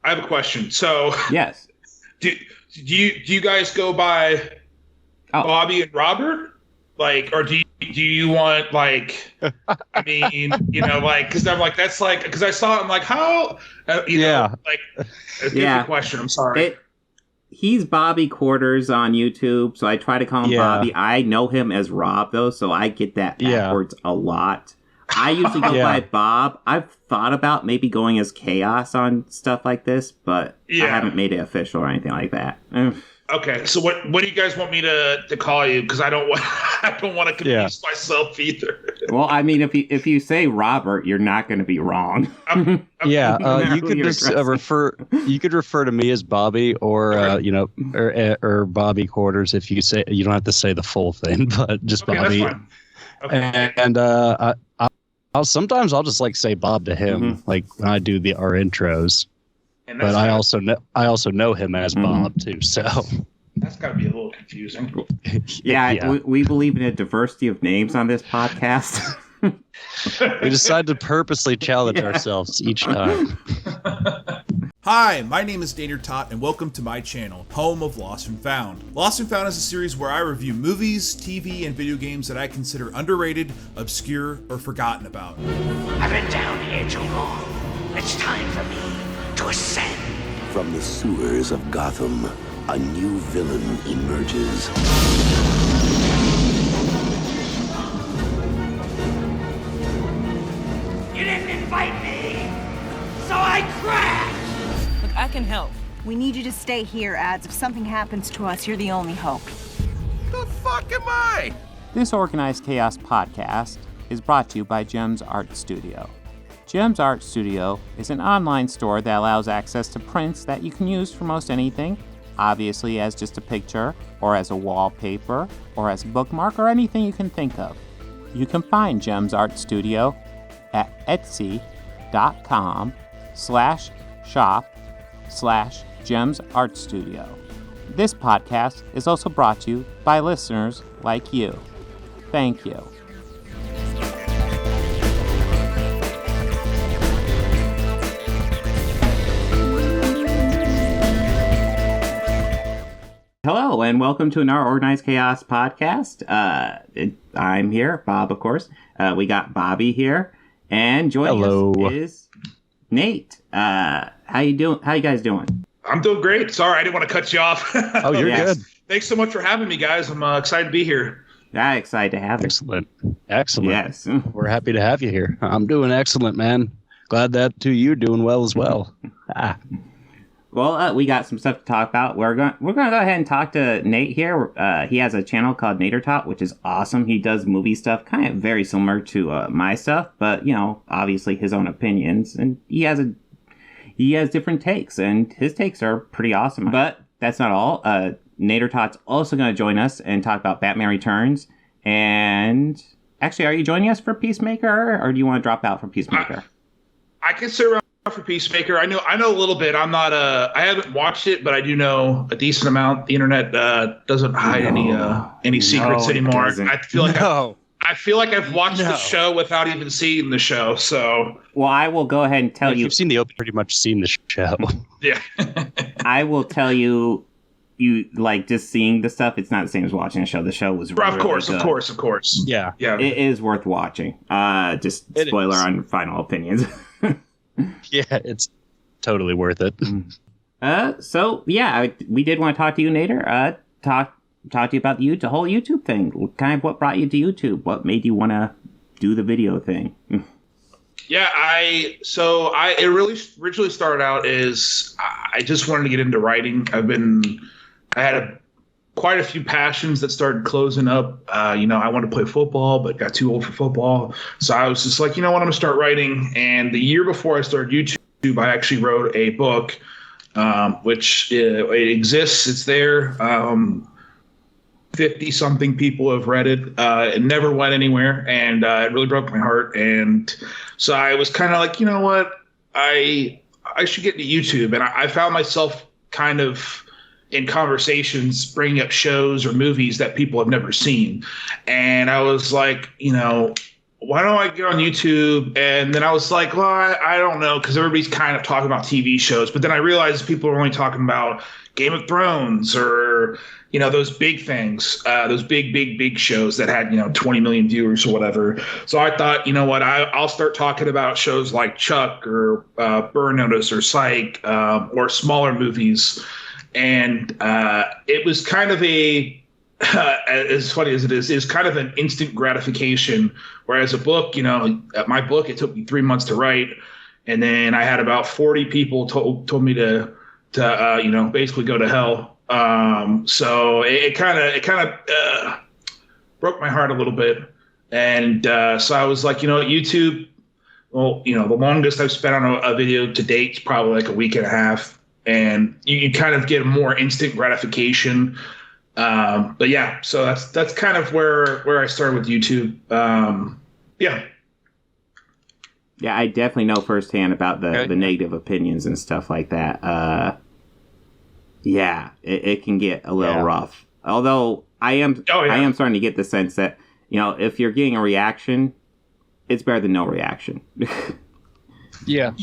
I have a question. So yes, do you guys go by Bobby and Robert? Like, or do you want, like, I mean, like, because I'm like, that's like, because I saw it, I'm like, how, know, like, a different question. I'm sorry. He's Bobby Quarters on YouTube, so I try to call him Bobby. I know him as Rob, though, so I get that backwards a lot. I usually go by Bob. I've thought about maybe going as Chaos on stuff like this, but I haven't made it official or anything like that. Okay, so what do you guys want me to call you? Because I don't want to confuse myself either. Well, I mean, if you say Robert, you're not going to be wrong. You could just refer. You could refer to me as Bobby, or or Bobby Quarters. If you say, you don't have to say the full thing, but just Bobby. That's fine. Okay. And I'll sometimes just like say Bob to him, like when I do our intros. But I also know him as Bob too, so that's got to be a little confusing. We believe in a diversity of names on this podcast. We decided to purposely challenge ourselves each time. Hi, my name is Nader Tot, and welcome to my channel, home of Lost and Found. Lost and Found is a series where I review movies, TV, and video games that I consider underrated, obscure, or forgotten about. I've been down here too long. It's time for me to ascend. From the sewers of Gotham, a new villain emerges. You didn't invite me, so I crashed! Look, I can help. We need you to stay here, Ads. If something happens to us, you're the only hope. The fuck am I? This Organized Chaos podcast is brought to you by JEMS Art Studio. JEMS Art Studio is an online store that allows access to prints that you can use for most anything, obviously as just a picture, or as a wallpaper, or as a bookmark, or anything you can think of. You can find JEMS Art Studio at etsy.com/shop/JEMS Art Studio. This podcast is also brought to you by listeners like you. Thank you. Hello, and welcome to another Organized Chaos podcast. I'm here, Bob, of course. We got Bobby here, and joining us is Nate. How you doing? How you guys doing? I'm doing great. Sorry, I didn't want to cut you off. Oh, you're good. Thanks so much for having me, guys. I'm excited to be here. Yeah, excited to have you. Excellent. Yes. We're happy to have you here. I'm doing excellent, man. Glad that you're doing well as well. Well, we got some stuff to talk about. We're gonna go ahead and talk to Nate here. He has a channel called Nader Tot, which is awesome. He does movie stuff, kind of very similar to my stuff, but obviously his own opinions, and he has different takes, and his takes are pretty awesome. But that's not all. Nader Tot's also going to join us and talk about Batman Returns. And actually, are you joining us for Peacemaker, or do you want to drop out for Peacemaker? I can sit around for Peacemaker. I know a little bit. I'm not I haven't watched it, but I do know a decent amount. The internet doesn't hide any secrets anymore. I feel like I feel like I've watched the show without even seeing the show. So, well, I will go ahead and tell you. If you've seen the opening, pretty much seen the show. Yeah. I will tell you. You like just seeing the stuff. It's not the same as watching a show. The show was really good. Of course. Yeah. It is worth watching. Just spoiler on final opinions. Yeah, it's totally worth it. So yeah, we did want to talk to you, Nader. Talk to you about the whole YouTube thing. Kind of what brought you to YouTube. What made you want to do the video thing? Yeah, it really originally started out as I just wanted to get into writing. I had quite a few passions that started closing up. I wanted to play football, but got too old for football. So I was just like, I'm going to start writing. And the year before I started YouTube, I actually wrote a book, which it exists. It's there. 50-something people have read it. It never went anywhere, and it really broke my heart. And so I was kind of like, you know what? I should get into YouTube. And I found myself kind of in conversations bringing up shows or movies that people have never seen. And I was like, why don't I get on YouTube? And then I was like, well, I don't know, because everybody's kind of talking about TV shows. But then I realized people are only talking about Game of Thrones or, those big things, those big shows that had, 20 million viewers or whatever. So I thought, you know what, I'll start talking about shows like Chuck or Burn Notice or Psych or smaller movies. And it was kind of as funny as it is kind of an instant gratification. Whereas a book, my book, it took me 3 months to write. And then I had about 40 people told me to basically go to hell. So it kind of broke my heart a little bit. And so I was like, YouTube, well, the longest I've spent on a video to date is probably like a week and a half. And you kind of get a more instant gratification. But yeah, so that's kind of where I started with YouTube. Yeah. Yeah, I definitely know firsthand about the negative opinions and stuff like that. Yeah, it can get a little rough. Although I am starting to get the sense that, if you're getting a reaction, it's better than no reaction. Yeah,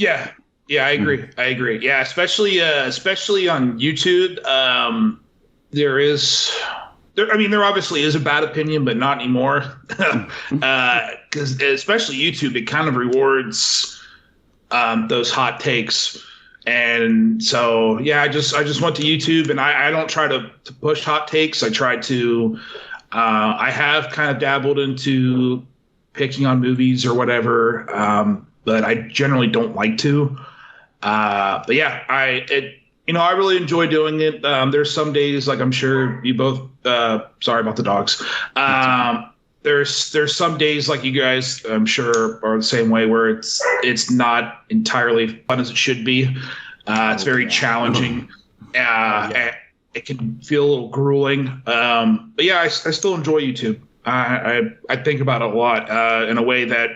I agree. Yeah, especially on YouTube. There obviously is a bad opinion, but not anymore. Because especially YouTube, it kind of rewards those hot takes. And so, yeah, I just went to YouTube, and I don't try to push hot takes. I try to I have kind of dabbled into picking on movies or whatever, but I generally don't like to. But yeah, I really enjoy doing it. There's some days, like I'm sure you both. Sorry about the dogs. There's some days like you guys, I'm sure, are the same way, where it's not entirely fun as it should be. It's very challenging. It can feel a little grueling. But yeah, I still enjoy YouTube. I think about it a lot in a way that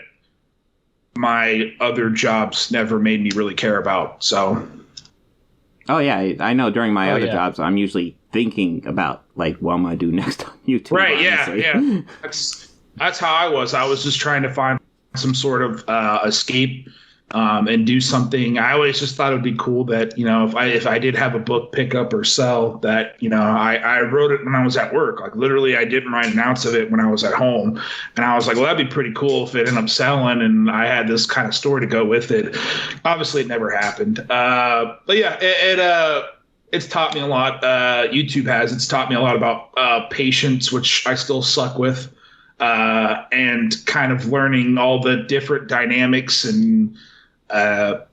my other jobs never made me really care about. So. Oh yeah, I know. During my other jobs, I'm usually thinking about like what I'm gonna do next on YouTube. Right? Honestly. Yeah. That's how I was. I was just trying to find some sort of escape and do something. I always just thought it would be cool that if I did have a book pick up or sell, that I wrote it when I was at work. Like literally, I didn't write an ounce of it when I was at home, and I was like, well, that'd be pretty cool if it ended up selling, and I had this kind of story to go with it. Obviously, it never happened. But yeah, it's taught me a lot. YouTube has. It's taught me a lot about patience, which I still suck with. And kind of learning all the different dynamics and the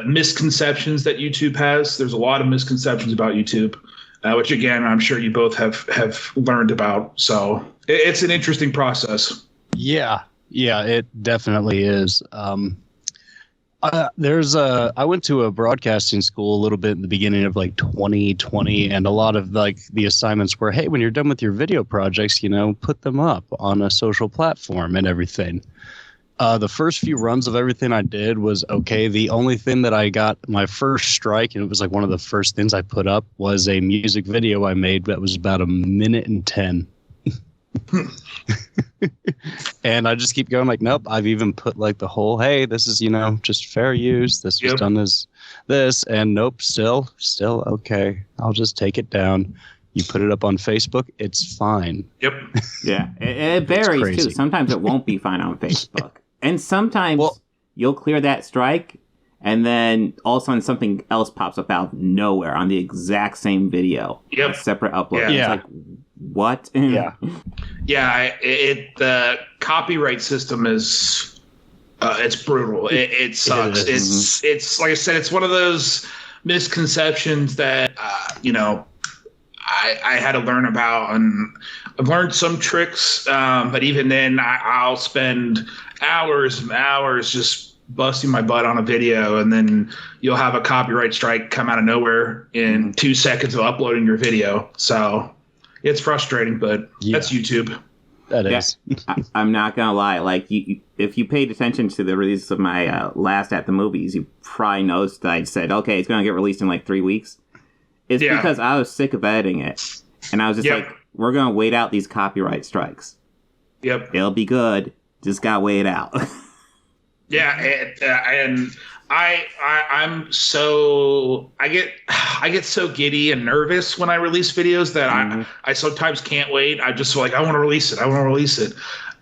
misconceptions that YouTube has. There's a lot of misconceptions about YouTube, which again, I'm sure you both have learned about. So it's an interesting process. Yeah, it definitely is. I went to a broadcasting school a little bit in the beginning of like 2020, and a lot of like the assignments were, hey, when you're done with your video projects, put them up on a social platform and everything. The first few runs of everything I did was okay. The only thing that I got my first strike, and it was like one of the first things I put up, was a music video I made that was about 1:10. And I just keep going like, nope. I've even put like the whole, hey, this is just fair use. This was done as this, and nope, still okay. I'll just take it down. You put it up on Facebook, it's fine. Yep. Yeah, it varies too. Sometimes it won't be fine on Facebook, and sometimes you'll clear that strike, and then all of a sudden something else pops up out of nowhere on the exact same video. Yep. A separate upload. Yeah. It's like, what? Yeah. The copyright system is it's brutal. It sucks. It's like I said, it's one of those misconceptions that I had to learn about, and I've learned some tricks, but even then I'll spend hours and hours just busting my butt on a video, and then you'll have a copyright strike come out of nowhere in 2 seconds of uploading your video. So it's frustrating, but that's YouTube. That is. I'm not gonna lie. Like, if you paid attention to the release of my last At the Movies, you probably noticed that I said, okay, it's gonna get released in like 3 weeks. It's because I was sick of editing it, and I was just like, we're gonna wait out these copyright strikes. Yep. It'll be good. Just got weighed out. Yeah, and I'm so I get so giddy and nervous when I release videos that I sometimes can't wait. I just like I want to release it.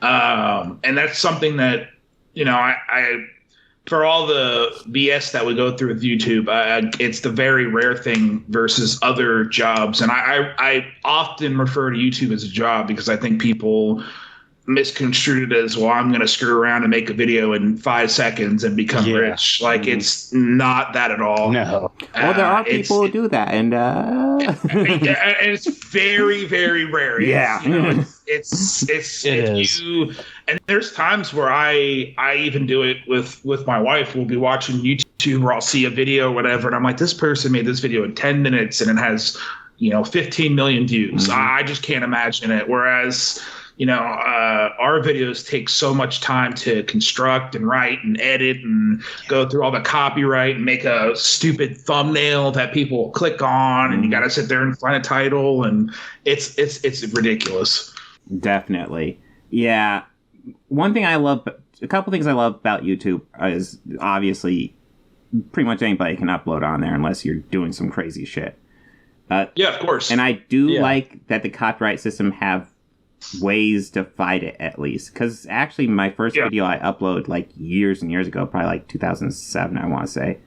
And that's something that I for all the BS that we go through with YouTube, it's the very rare thing versus other jobs. And I often refer to YouTube as a job because I think people misconstrued it as, well, I'm going to screw around and make a video in 5 seconds and become rich. Like, it's not that at all. No. Well, there are people who do that, and and it's very, very rare. Yeah. And there's times where I even do it with my wife. We'll be watching YouTube or I'll see a video or whatever, and I'm like, this person made this video in 10 minutes and it has 15 million views. I just can't imagine it. Whereas our videos take so much time to construct and write and edit and go through all the copyright and make a stupid thumbnail that people will click on, and you got to sit there and find a title, and it's ridiculous. Definitely. Yeah. A couple things I love about YouTube is obviously pretty much anybody can upload on there unless you're doing some crazy shit. Yeah, of course. And I do like that the copyright system have ways to fight it, at least, because actually my first video I uploaded like years and years ago, probably like 2007, I want to say,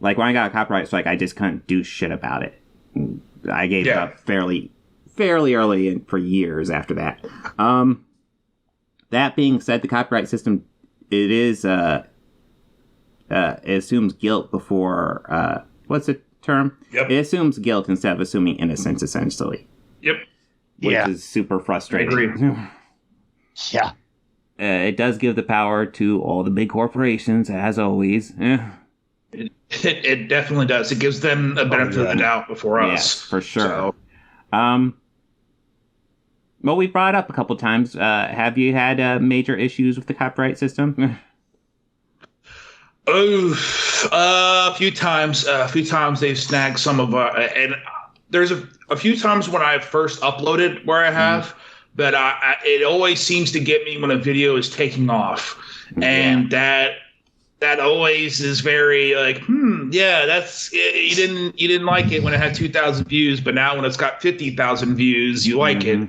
like when I got a copyright strike, I just couldn't do shit about it. I gave up fairly early for years after that. That being said, the copyright system, it is it assumes guilt before what's the term? It assumes guilt instead of assuming innocence, essentially. Which is super frustrating. I agree. Yeah. It does give the power to all the big corporations, as always. It definitely does. It gives them a benefit of the doubt before us. Yes, for sure. Well, we brought it up a couple times. Have you had major issues with the copyright system? A few times. A few times they've snagged some of and there's a few times when I first uploaded where I have, but it always seems to get me when a video is taking off, and that always is very like, that's you didn't like it when it had 2,000 views, but now when it's got 50,000 views, you like it.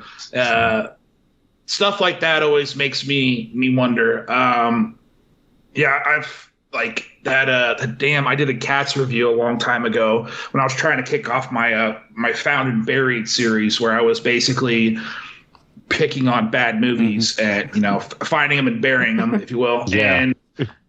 Stuff like that always makes me wonder. I've like that. I did a Cats review a long time ago when I was trying to kick off my my Found and Buried series, where I was basically picking on bad movies and finding them and burying them, if you will. And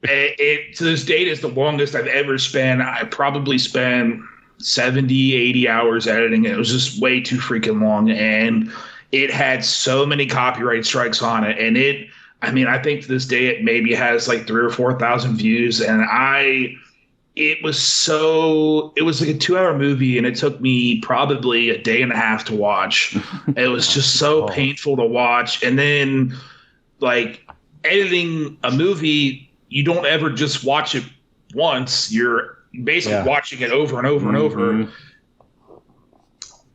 it to this date is the longest I've ever spent. I probably spent 70, 80 hours editing it. It was just way too freaking long, and it had so many copyright strikes on it, and I think to this day it maybe has like 3,000 or 4,000 views, and it was like a 2-hour movie, and it took me probably a day and a half to watch. It was just so painful to watch. And then like editing a movie, you don't ever just watch it once. You're basically watching it over and over and over.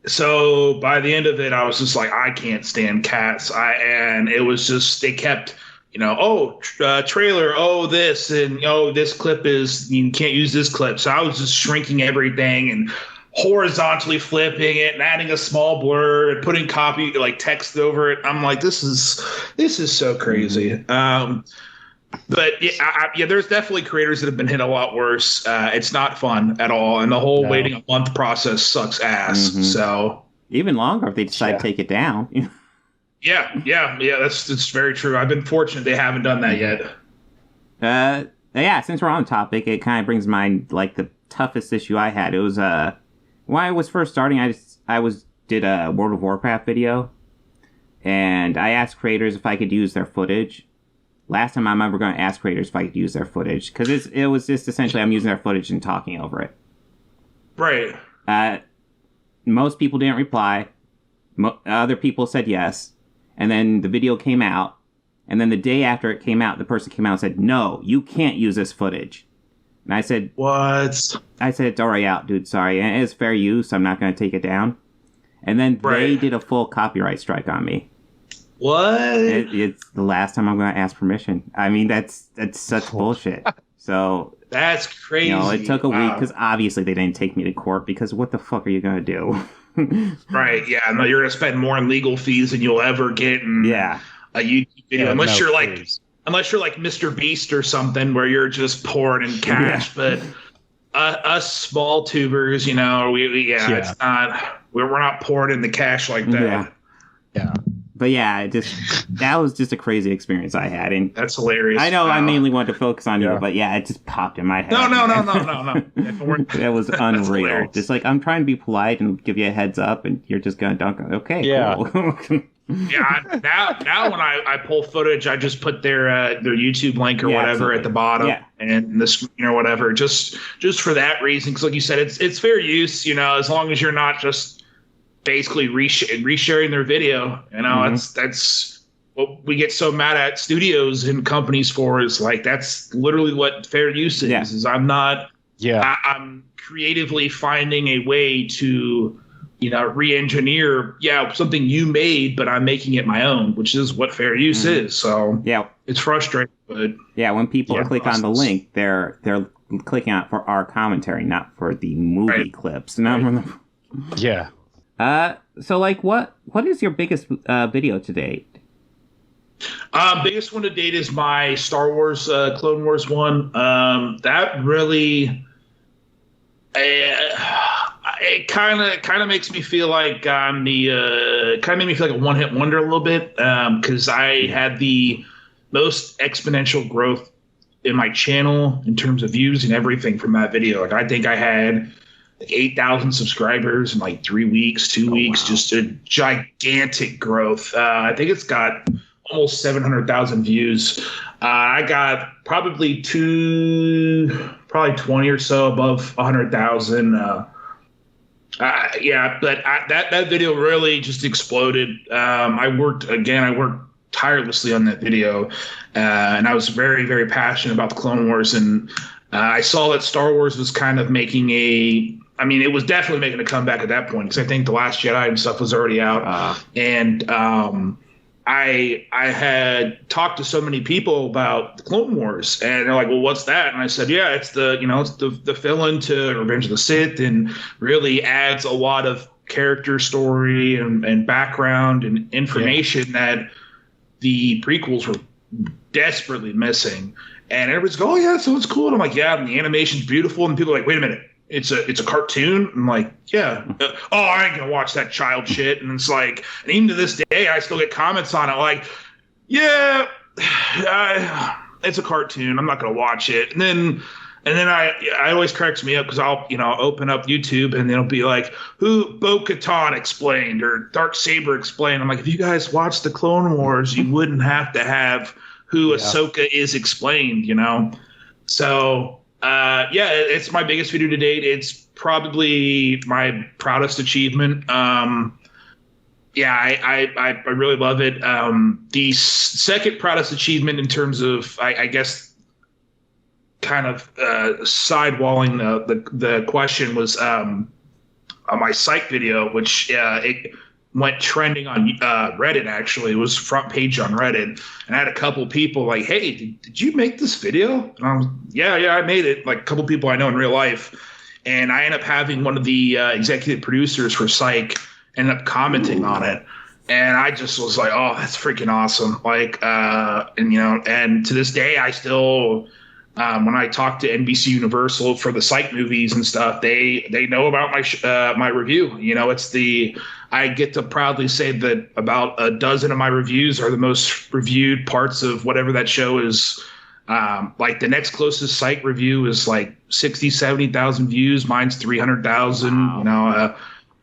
So by the end of it, I was just like, I can't stand Cats. And it was just, they kept, trailer, this, and this clip you can't use this clip. So I was just shrinking everything and horizontally flipping it and adding a small blur and putting copy like text over it. I'm like, this is so crazy. But there's definitely creators that have been hit a lot worse. It's not fun at all, and the whole waiting a month process sucks ass. So even longer if they decide to take it down. That's very true. I've been fortunate they haven't done that yet. Since we're on the topic, it kind of brings to mind like the toughest issue I had. It was when I was first starting, I did a World of Warcraft video, and I asked creators if I could use their footage. Last time I remember going to ask creators if I could use their footage, because it was just essentially I'm using their footage and talking over it. Right. Most people didn't reply. Other people said yes. And then the video came out. And then the day after it came out, the person came out and said, no, you can't use this footage. And I said, what? I said, it's already out, dude. Sorry. And it's fair use. I'm not going to take it down. And then they did a full copyright strike on me. What? It's the last time I'm going to ask permission. I mean, that's such bullshit. So that's crazy. You know, it took a week because obviously they didn't take me to court because what the fuck are you going to do? Right. Yeah. No, you're going to spend more in legal fees than you'll ever get in a YouTube video, unless you're like Mr. Beast or something where you're just pouring in cash. But us small tubers, you know, it's not. We're not pouring in the cash like that. Yeah. But yeah, that was just a crazy experience I had, and that's hilarious. I know I mainly wanted to focus on you, but yeah, it just popped in my head. No. That was unreal. Just like I'm trying to be polite and give you a heads up, and you're just gonna dunk. Okay, cool. Yeah. Now when I pull footage, I just put their YouTube link or whatever at the bottom, and the screen or whatever, just for that reason. Because like you said, it's fair use. You know, as long as you're not just basically resharing their video, you know, that's what we get so mad at studios and companies for, is like, that's literally what fair use is I'm creatively finding a way to, you know, re-engineer something you made, but I'm making it my own, which is what fair use is. So it's frustrating, but when people click on the link, they're clicking on it for our commentary, not for the movie clips. So like what is your biggest video to date? Biggest one to date is my Star Wars Clone Wars one. That really it kind of makes me feel like I'm the kind of made me feel like a one-hit wonder a little bit, because I had the most exponential growth in my channel in terms of views and everything from that video. Like I think I had 8,000 subscribers in like 3 weeks, 2 weeks, just a gigantic growth. I think it's got almost 700,000 views. I got probably 20 or so above 100,000. But that video really just exploded. I worked tirelessly on that video, and I was very, very passionate about the Clone Wars. And I saw that Star Wars was kind of making it was definitely making a comeback at that point, because I think The Last Jedi and stuff was already out. And I had talked to so many people about the Clone Wars, and they're like, well, what's that? And I said, it's the fill-in to Revenge of the Sith, and really adds a lot of character story and background and information that the prequels were desperately missing. And everybody's go, oh yeah, so it's cool. And I'm like, yeah, and the animation's beautiful. And people are like, wait a minute, it's a cartoon? I'm like, yeah. I ain't gonna watch that child shit. And it's like, and even to this day, I still get comments on it like, yeah, it's a cartoon, I'm not gonna watch it. And then I always cracks me up, because I'll open up YouTube and it'll be like, who Bo-Katan explained or Darksaber explained. I'm like, if you guys watched the Clone Wars, you wouldn't have to have who Ahsoka is explained, So it's my biggest video to date. It's probably my proudest achievement. I really love it. The second proudest achievement in terms of, I guess, kind of sidewalling the question was my psych video, which it went trending on Reddit. Actually, it was front page on Reddit, and I had a couple people like, hey, did you make this video? And I was, yeah, I made it. Like a couple people I know in real life. And I ended up having one of the executive producers for Psych end up commenting on it. And I just was like, oh, that's freaking awesome. Like, and to this day, I still, when I talk to NBC Universal for the Psych movies and stuff, they know about my review. I get to proudly say that about a dozen of my reviews are the most reviewed parts of whatever that show is. Like the next closest Psych review is like 60, 70,000 views. Mine's 300,000. Wow.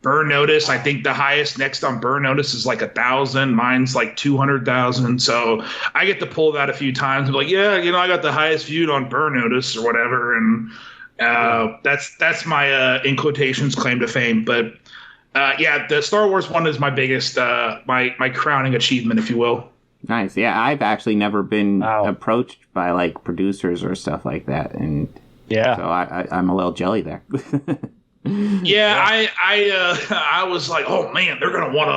Burn Notice, I think the highest next on Burn Notice is like 1,000. Mine's like 200,000. So I get to pull that a few times and be like, I got the highest viewed on Burn Notice or whatever. And that's my in quotations claim to fame. But the Star Wars one is my biggest, my crowning achievement, if you will. Nice. Yeah, I've actually never been approached by like producers or stuff like that, and so I'm a little jelly there. I was like, oh man, they're gonna want to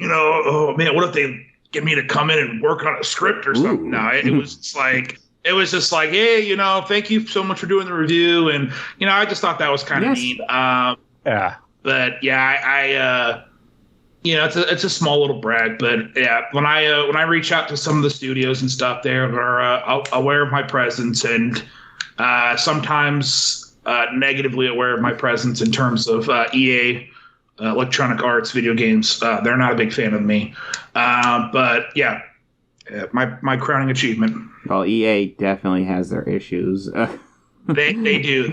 oh man, what if they get me to come in and work on a script or something. No, it was just like, hey, you know, thank you so much for doing the review. And, you know, I just thought that was kind of neat. Yeah. But yeah, I you know, it's a small little brag, but yeah, when I reach out to some of the studios and stuff, they're aware of my presence and sometimes negatively aware of my presence in terms of EA, Electronic Arts, video games. They're not a big fan of me, but yeah, my crowning achievement. Well, EA definitely has their issues. They do.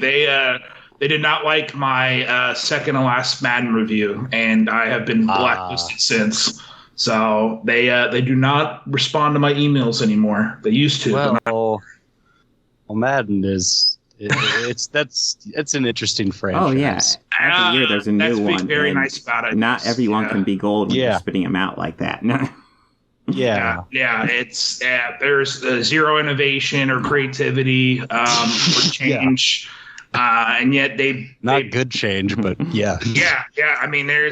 They did not like my second to last Madden review, and I have been blacklisted since. So they do not respond to my emails anymore. They used to. Well, Madden is it's an interesting franchise. Oh yeah, every year there's a new one. That's very nice about it. Not everyone can be gold when you're spitting them out like that. Yeah. It's there's zero innovation or creativity or change. And yet they good change, but yeah. I mean, they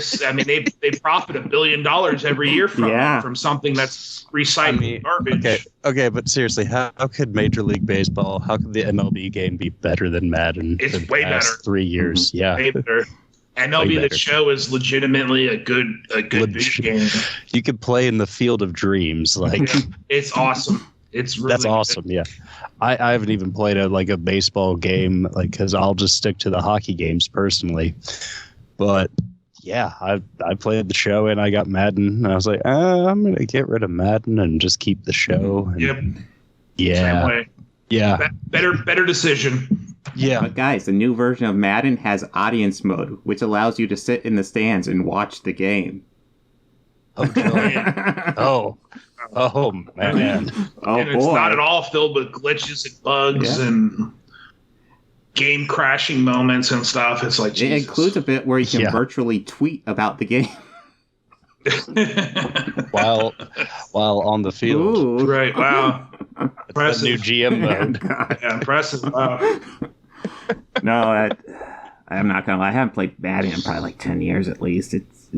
profit $1 billion every year from something that's recycled garbage. Okay, but seriously, how could Major League Baseball, how could the MLB game be better than Madden? It's way better. 3 years, yeah, way better. MLB The Show is legitimately a good video game. You could play in the Field of Dreams, like it's awesome. It's really that's awesome. Yeah, I haven't even played a baseball game, like, because I'll just stick to the hockey games personally. But yeah, I played the show and I got Madden, and I was like, I'm gonna get rid of Madden and just keep the show. And yep. Yeah. Same way. Yeah. Better decision. Yeah. But guys, the new version of Madden has audience mode, which allows you to sit in the stands and watch the game. Oh, Oh man! And it's not at all filled with glitches and bugs and game crashing moments and stuff. It's like Jesus. It includes a bit where you can virtually tweet about the game while on the field. Ooh. Right? Wow. Impressive. New GM mode. Yeah, impressive. Wow. No, I'm not gonna lie. I haven't played Madden in probably like 10 years at least.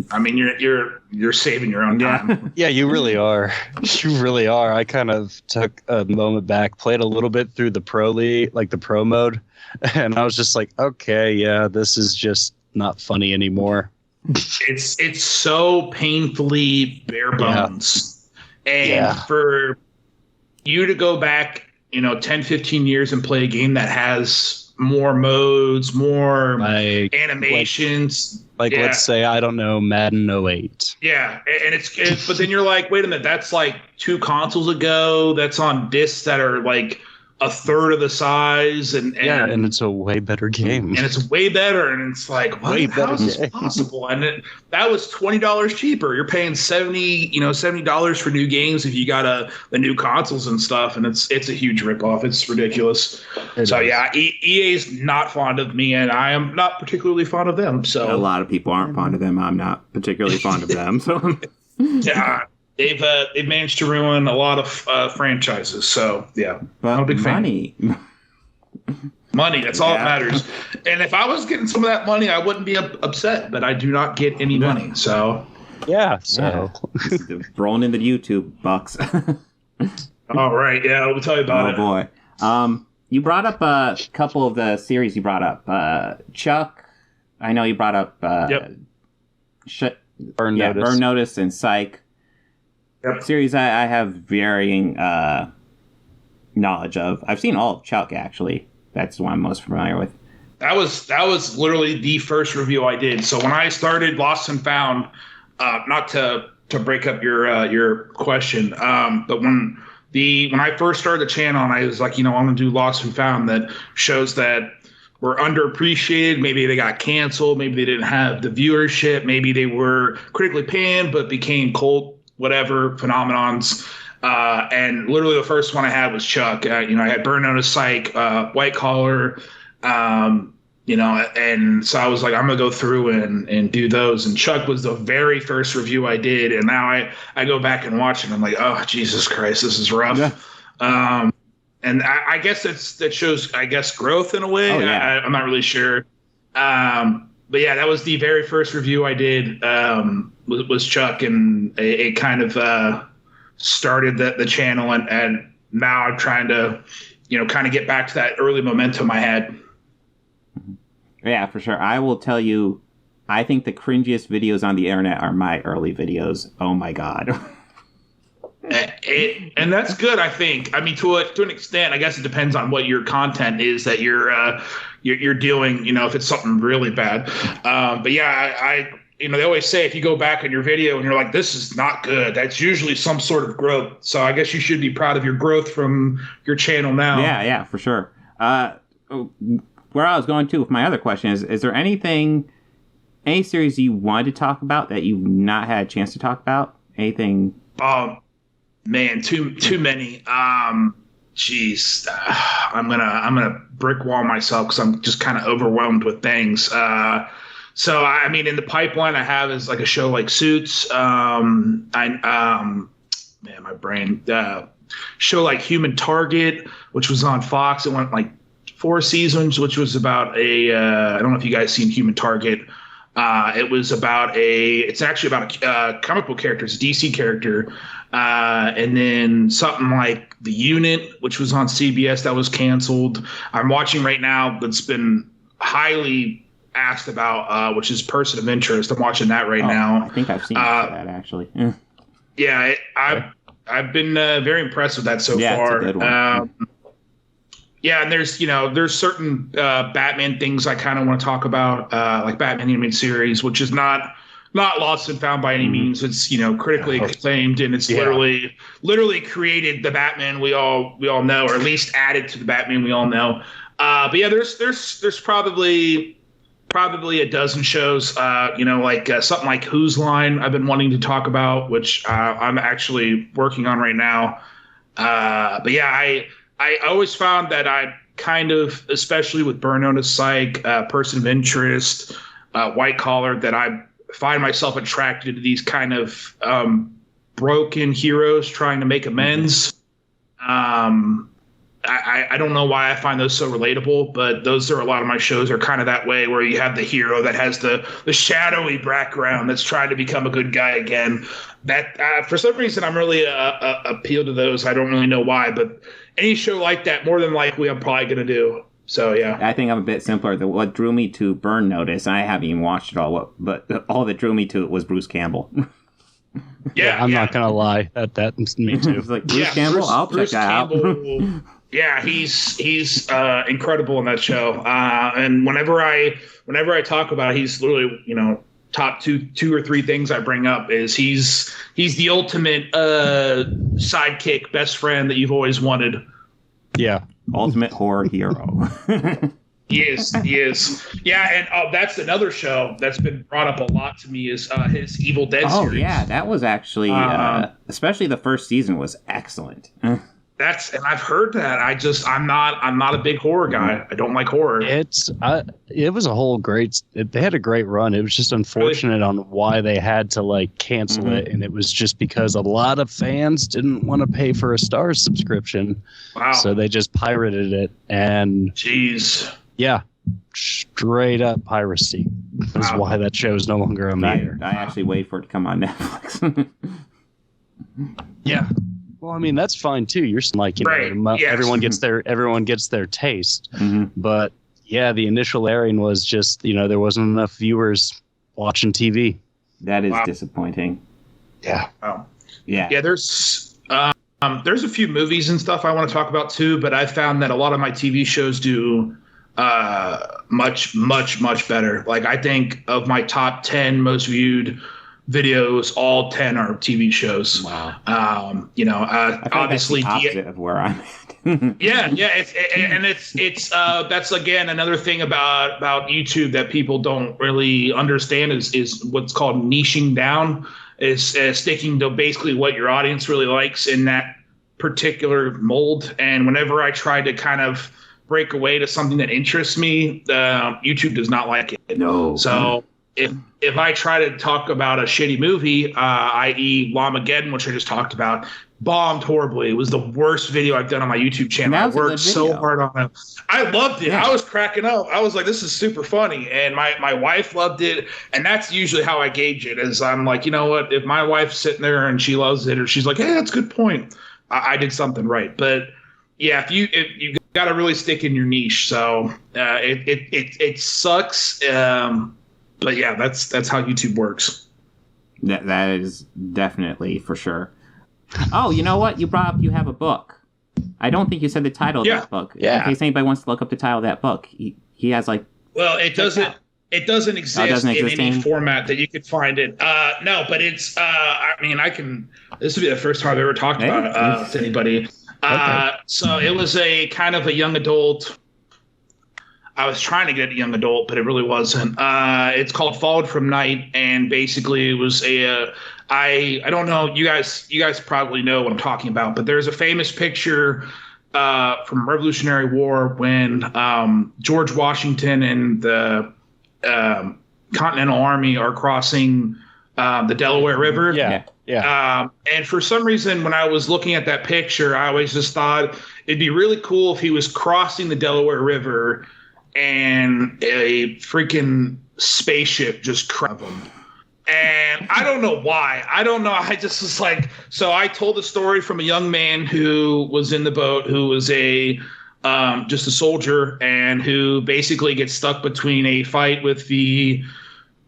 I mean, you're saving your own time. Yeah, you really are. You really are. I kind of took a moment back, played a little bit through the pro league, like the pro mode, and I was just like, okay, yeah, this is just not funny anymore. It's so painfully bare bones, and for you to go back, 10, 15 years and play a game that has more modes, more animations. Let's say, I don't know, Madden 08. Yeah, and but then you're like, wait a minute, that's like 2 consoles ago. That's on discs that are like a third of the size, and it's a way better game. And it's way better, and it's like, how is this possible? And that was $20 cheaper. You're paying $70 for new games if you got the new consoles and stuff, and it's a huge ripoff. It's ridiculous. EA's not fond of me, and I am not particularly fond of them. So a lot of people aren't fond of them. I'm not particularly fond of them. So yeah. They've managed to ruin a lot of franchises, so yeah. But I'm a big fan. Money, that's all that matters. And if I was getting some of that money, I wouldn't be upset. But I do not get any money, so rolling in the YouTube bucks. All right, let me tell you about it. Oh boy, you brought up a couple of the series. You brought up Chuck. I know you brought up Burn Notice and Psych. Yep. Series I have varying knowledge of. I've seen all of Chuck, actually. That's the one I'm most familiar with. That was literally the first review I did. So when I started Lost and Found, not to break up your question, but when I first started the channel and I was like, I'm going to do Lost and Found, that shows that were underappreciated. Maybe they got canceled. Maybe they didn't have the viewership. Maybe they were critically panned but became cult whatever phenomenons, and literally the first one I had was Chuck. I had Burn Notice, Psych, White Collar, and so I was like, I'm gonna go through and do those. And Chuck was the very first review I did, and now I go back and watch it, and I'm like, oh Jesus Christ, this is rough. Yeah. And I guess that shows growth in a way. I'm not really sure. But yeah, that was the very first review I did, was Chuck, and it kind of started the channel, and now I'm trying to, kind of get back to that early momentum I had. Yeah, for sure. I will tell you, I think the cringiest videos on the internet are my early videos. Oh my God. And that's good, I think. I mean, to an extent, I guess it depends on what your content is that you're doing, if it's something really bad. But yeah, I they always say if you go back on your video and you're like, this is not good, that's usually some sort of growth. So I guess you should be proud of your growth from your channel now. Yeah, for sure. Where I was going to with my other question is there any series you wanted to talk about that you've not had a chance to talk about? Anything? Man, too many. Jeez, I'm gonna brick wall myself because I'm just kind of overwhelmed with things. So I mean, in the pipeline I have is like a show like Suits. Man, my brain. Show like Human Target, which was on Fox. It went like 4 seasons, which was about I don't know if you guys seen Human Target. It's actually about a comic book character. It's a DC character. And then something like The Unit, which was on CBS, that was canceled. I'm watching right now that's been highly asked about, which is Person of Interest. I'm watching that right now. I think I've seen that actually. Yeah, I've been very impressed with that so far. It's a good one. Yeah, and there's certain Batman things I kind of want to talk about, like Batman animated series, which is not lost and found by any means. It's critically acclaimed, and it's literally created the Batman we all know, or at least added to the Batman we all know. But yeah, there's probably a dozen shows, like something like Whose Line I've been wanting to talk about, which I'm actually working on right now. But yeah, I always found that I kind of, especially with Burnout of Psych, Person of Interest, White Collar, that I find myself attracted to these kind of broken heroes trying to make amends. I don't know why I find those so relatable, but those are a lot of my shows are kind of that way, where you have the hero that has the shadowy background that's trying to become a good guy again. That for some reason I'm really appealed to those. I don't really know why, but any show like that, more than likely, I'm probably going to do. So, yeah. I think I'm a bit simpler. What drew me to Burn Notice, I haven't even watched it all, but all that drew me to it was Bruce Campbell. I'm not going to lie. That's me too. It's like, Bruce Campbell? I'll check that out. Yeah, he's incredible in that show. And whenever I talk about it, he's literally, top two or three things I bring up is he's the ultimate sidekick, best friend that you've always wanted. Yeah. Ultimate horror hero. He is. Yeah, and that's another show that's been brought up a lot to me is his Evil Dead series. Oh, yeah, that was actually, especially the first season was excellent. And I've heard that. I'm not a big horror guy. I don't like horror. It was a whole they had a great run. It was just unfortunate on why they had to cancel it. And it was just because a lot of fans didn't want to pay for a Starz subscription. Wow. So they just pirated it. And jeez. Yeah. Straight up piracy. That's why that show is no longer on the air. I actually wait for it to come on Netflix. Yeah. Well, I mean, that's fine too. You're like, everyone gets their taste. Mm-hmm. But yeah, the initial airing was just, there wasn't enough viewers watching TV. That is disappointing. Yeah. Wow. Yeah. Yeah. There's a few movies and stuff I want to talk about too, but I found that a lot of my TV shows do much, much, much better. Like, I think of my top 10 most viewed videos, all 10 are TV shows. Wow. Obviously, that's the opposite of where I'm at. yeah. It's that's again another thing about YouTube that people don't really understand is what's called niching down, is sticking to basically what your audience really likes in that particular mold. And whenever I try to kind of break away to something that interests me, YouTube does not like it. No. So if I try to talk about a shitty movie, i.e. Lamageddon, which I just talked about, bombed horribly. It was the worst video I've done on my YouTube channel. I worked so hard on it. I loved it. Yeah. I was cracking up. I was like, this is super funny. And my wife loved it. And that's usually how I gauge it, is I'm like, you know what? If my wife's sitting there and she loves it, or she's like, hey, that's a good point, I did something right. But yeah, if you got to really stick in your niche. So it sucks. But yeah, that's how YouTube works. That is definitely for sure. Oh, you know what? You brought up you have a book. I don't think you said the title of that book. Yeah. In case anybody wants to look up the title of that book, he has like. Well, it doesn't exist in any format that you could find it. No, but it's. I mean, I can. This would be the first time I've ever talked about it to anybody. So it was a kind of a young adult. I was trying to get a young adult, but it really wasn't. It's called Followed from Night, and basically it was a. I don't know. You guys probably know what I'm talking about, but there's a famous picture from Revolutionary War when George Washington and the Continental Army are crossing the Delaware River. Yeah. And for some reason, when I was looking at that picture, I always just thought it'd be really cool if he was crossing the Delaware River and a freaking spaceship just crashed him. And I don't know why. I don't know. I just was like, so I told the story from a young man who was in the boat, who was just a soldier, and who basically gets stuck between a fight with the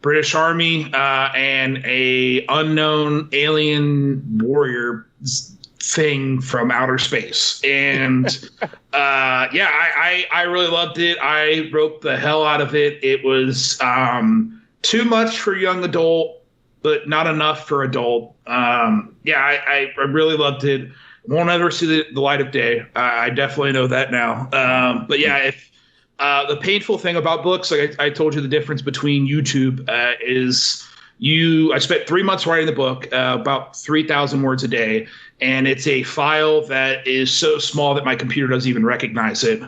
British Army and a unknown alien warrior thing from outer space. And I really loved it. I wrote the hell out of it. It was too much for young adult, but not enough for adult. I really loved it. Won't ever see the light of day. I definitely know that now. But yeah, if the painful thing about books, like I told you, the difference between YouTube is I spent 3 months writing the book, about 3,000 words a day, and it's a file that is so small that my computer doesn't even recognize it.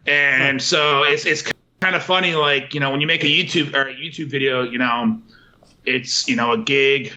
And so it's kind of funny, like, when you make a YouTube video, it's, a gig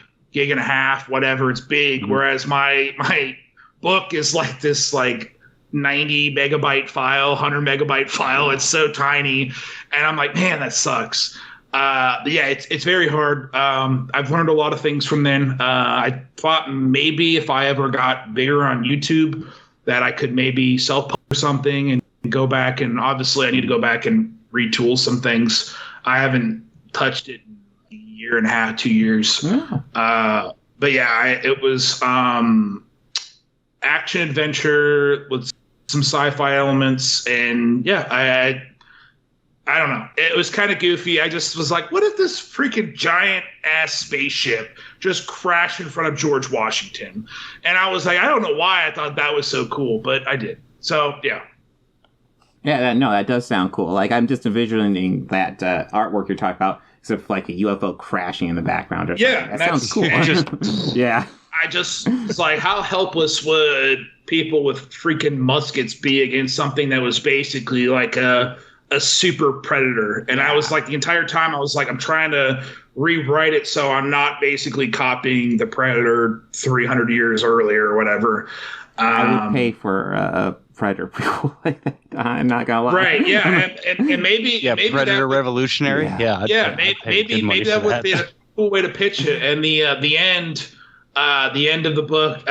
and a half, whatever, it's big. Mm-hmm. Whereas my book is like this, like 90 megabyte file, 100 megabyte file. It's so tiny. And I'm like, man, that sucks. But yeah, it's very hard. I've learned a lot of things from then. I thought maybe if I ever got bigger on YouTube that I could maybe self-publish something and go back. And obviously I need to go back and retool some things. I haven't touched it in a year and a half, 2 years. Yeah. But yeah, it was action adventure with some sci-fi elements, and yeah, I don't know. It was kind of goofy. I just was like, what if this freaking giant ass spaceship just crashed in front of George Washington? And I was like, I don't know why I thought that was so cool, but I did. So yeah. Yeah, that does sound cool. Like, I'm just envisioning that artwork you're talking about, except for like a UFO crashing in the background or something. Yeah, that sounds cool. Yeah. I just was like, how helpless would people with freaking muskets be against something that was basically like a super predator? And I was like, the entire time I was like, I'm trying to rewrite it so I'm not basically copying the Predator 300 years earlier or whatever. I would pay for a Predator prequel like that. I'm not gonna lie. Right? Yeah, and maybe maybe Predator Revolutionary. Yeah, maybe that would be a cool way to pitch it. And the end of the book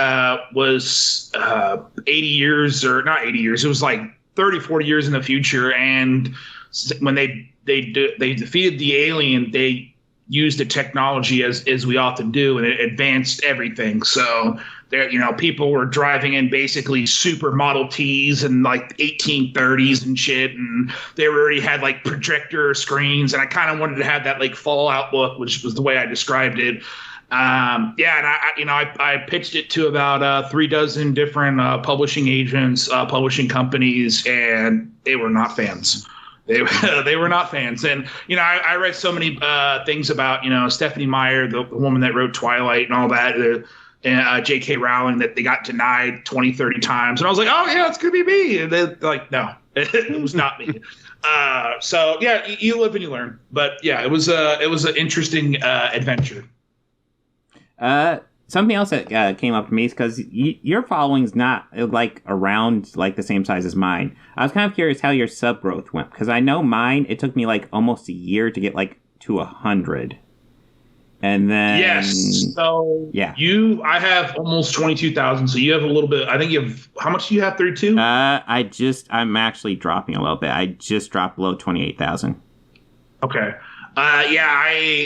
was 80 years, or not 80 years. It was like 30, 40 years in the future. And when they defeated the alien, they used the technology as we often do, and it advanced everything. So there, people were driving in basically super Model Ts and like 1830s and shit, and they already had like projector screens. And I kind of wanted to have that like Fallout look, which was the way I described it. And I pitched it to about 36 different publishing agents, publishing companies, and they were not fans. They were not fans. And I read so many things about Stephanie Meyer, the woman that wrote Twilight and all that, and J.K. Rowling, that they got denied 20, 30 times. And I was like, oh yeah, it's gonna be me. And they're like, no, It was not me. So yeah, you live and you learn. But yeah, it was an interesting adventure. Something else that came up to me is because your following's not like around like the same size as mine. I was kind of curious how your sub growth went, because I know mine, it took me like almost a year to get like to 100. And then so I have almost 22,000. So you have a little bit. I think you have, how much do you have? 32? I'm actually dropping a little bit. I just dropped below 28,000. Okay.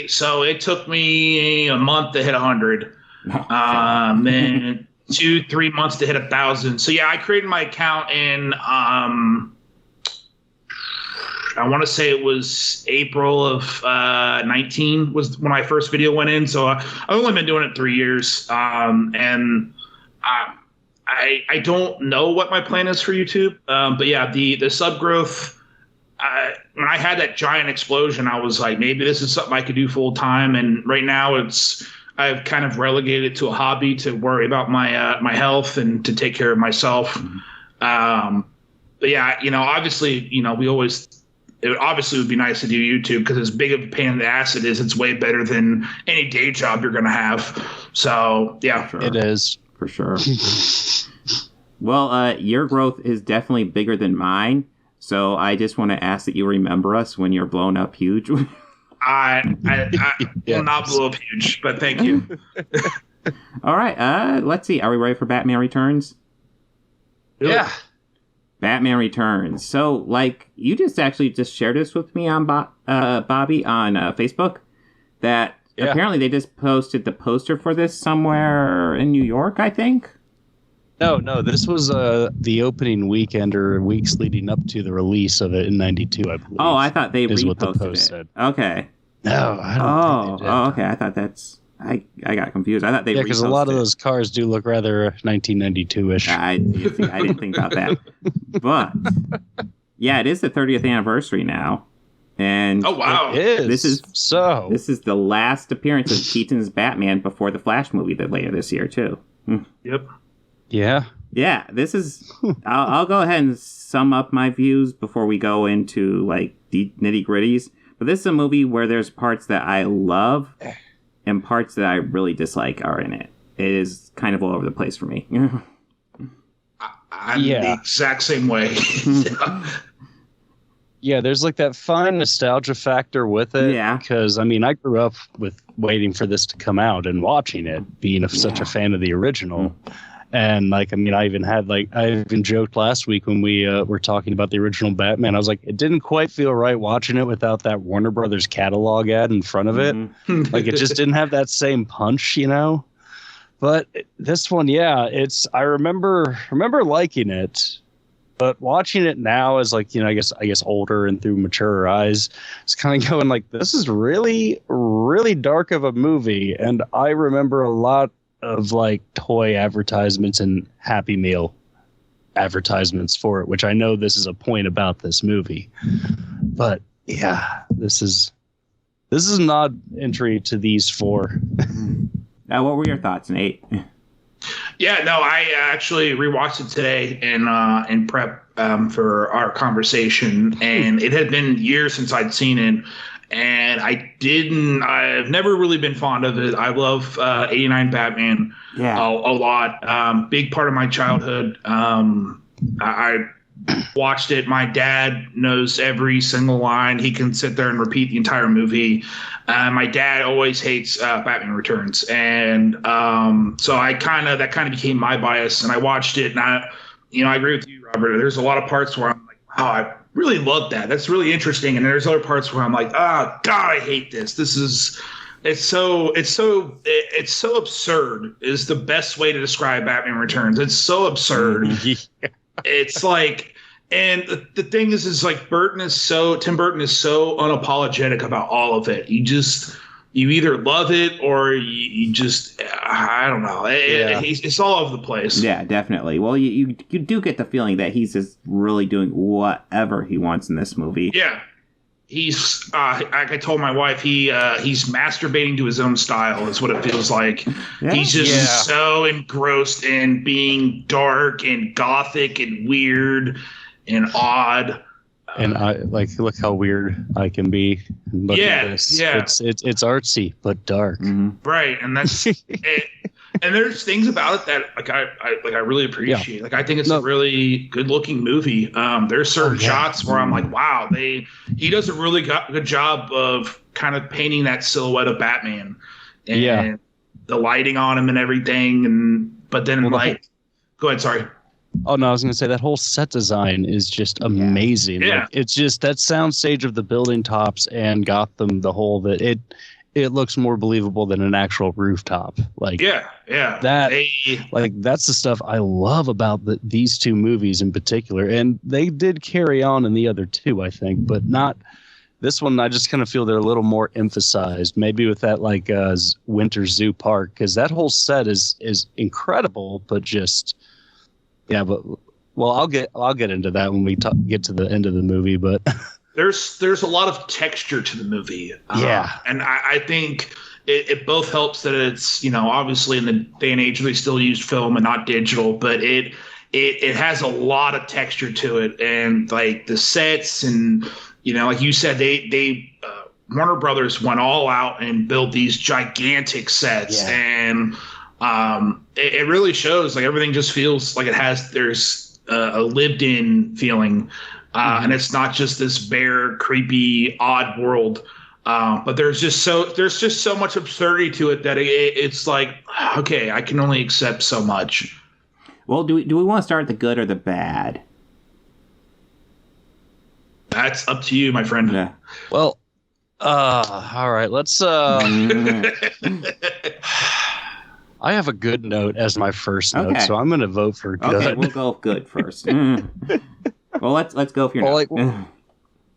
So it took me a month to hit 100. Then 2-3 months to hit 1,000. So yeah, I created my account in I want to say it was April of 19 was when my first video went in. So I've only been doing it 3 years. And I don't know what my plan is for YouTube. But yeah, the sub growth, when I had that giant explosion, I was like, maybe this is something I could do full time. And right now I've kind of relegated it to a hobby to worry about my health and to take care of myself. But yeah, obviously, it obviously would be nice to do YouTube, because as big of a pain in the ass it is, it's way better than any day job you're going to have. So yeah, sure. It is for sure. Well, your growth is definitely bigger than mine. So I just want to ask that you remember us when you're blown up huge. I will not blow up huge, but thank you. All right. Let's see. Are we ready for Batman Returns? Yeah. Batman Returns. So, like, you just shared this with me on Bobby on Facebook, that apparently they just posted the poster for this somewhere in New York, I think. No, this was the opening weekend or weeks leading up to the release of it in '92, I believe. Oh, I thought they reposted what the post it. said. Okay. No, I don't think they did. Oh, okay. I thought I got confused. I thought they reposted because a lot of those cars do look rather 1992-ish. I didn't think about that. But, yeah, it is the 30th anniversary now. And oh, wow. It is. This is the last appearance of Keaton's Batman before the Flash movie that later this year, too. Yep. Yeah. Yeah, this is... I'll go ahead and sum up my views before we go into, like, the nitty-gritties. But this is a movie where there's parts that I love and parts that I really dislike are in it. It is kind of all over the place for me. I'm the exact same way. Yeah, there's like that fine nostalgia factor with it. Yeah. Because, I mean, I grew up with waiting for this to come out and watching it, being such a fan of the original. And, like, I mean, I even joked last week when we were talking about the original Batman. I was like, it didn't quite feel right watching it without that Warner Brothers catalog ad in front of it. Like, it just didn't have that same punch, But this one, I remember liking it. But watching it now as, like, I guess older and through maturer eyes, it's kind of going like, this is really, really dark of a movie. And I remember a lot of, like, toy advertisements and Happy Meal advertisements for it, which I know this is a point about this movie. But yeah, this is an odd entry to these four. What were your thoughts, Nate? Yeah, no, I actually rewatched it today in prep for our conversation, and it had been years since I'd seen it, and I've never really been fond of it. I love 89 Batman a lot. Big part of my childhood. I watched it. My dad knows every single line. He can sit there and repeat the entire movie. My dad always hates Batman Returns, and so that kind of became my bias. And I watched it, and I agree with you, Robert. There's a lot of parts where I'm like, wow, I really love that. That's really interesting. And there's other parts where I'm like, God, I hate this. It's so absurd is the best way to describe Batman Returns. It's so absurd. It's like, and the thing is like Tim Burton is so unapologetic about all of it. You either love it or you just, I don't know. It's all over the place. Yeah, definitely. Well, you do get the feeling that he's just really doing whatever he wants in this movie. Yeah. He's, I told my wife, he's masturbating to his own style is what it feels like. Yeah. He's just so engrossed in being dark and gothic and weird. and odd. And I look how weird I can be. Look at this. It's artsy but dark. Right, and that's it. And there's things about it that I really appreciate. Yeah. Like, I think it's a really good looking movie. There's certain shots where I'm like, wow, he does a really good job of kind of painting that silhouette of Batman and the lighting on him and everything. But then go ahead, sorry. Oh no, I was going to say that whole set design is just amazing. Yeah. Like, it's just that soundstage of the building tops and Gotham, the whole that it looks more believable than an actual rooftop. Like that's the stuff I love about these two movies in particular, and they did carry on in the other two, I think, but not this one. I just kind of feel they're a little more emphasized, maybe with that Winter Zoo Park, because that whole set is incredible, but just I'll get into that when we get to the end of the movie, but. There's a lot of texture to the movie. And I think it both helps that it's, obviously in the day and age they still use film and not digital, but it has a lot of texture to it. And like the sets and, like you said, they Warner Brothers went all out and built these gigantic sets. And it really shows, like, everything just feels like there's a lived in feeling. And it's not just this bare, creepy, odd world. But there's just so much absurdity to it that it's like, okay, I can only accept so much. Well, do we want to start the good or the bad? That's up to you, my friend. Yeah. Well, all right, let's. I have a good note as my first note, so I'm going to vote for good. Okay, we'll go good first. Well, let's go for your note.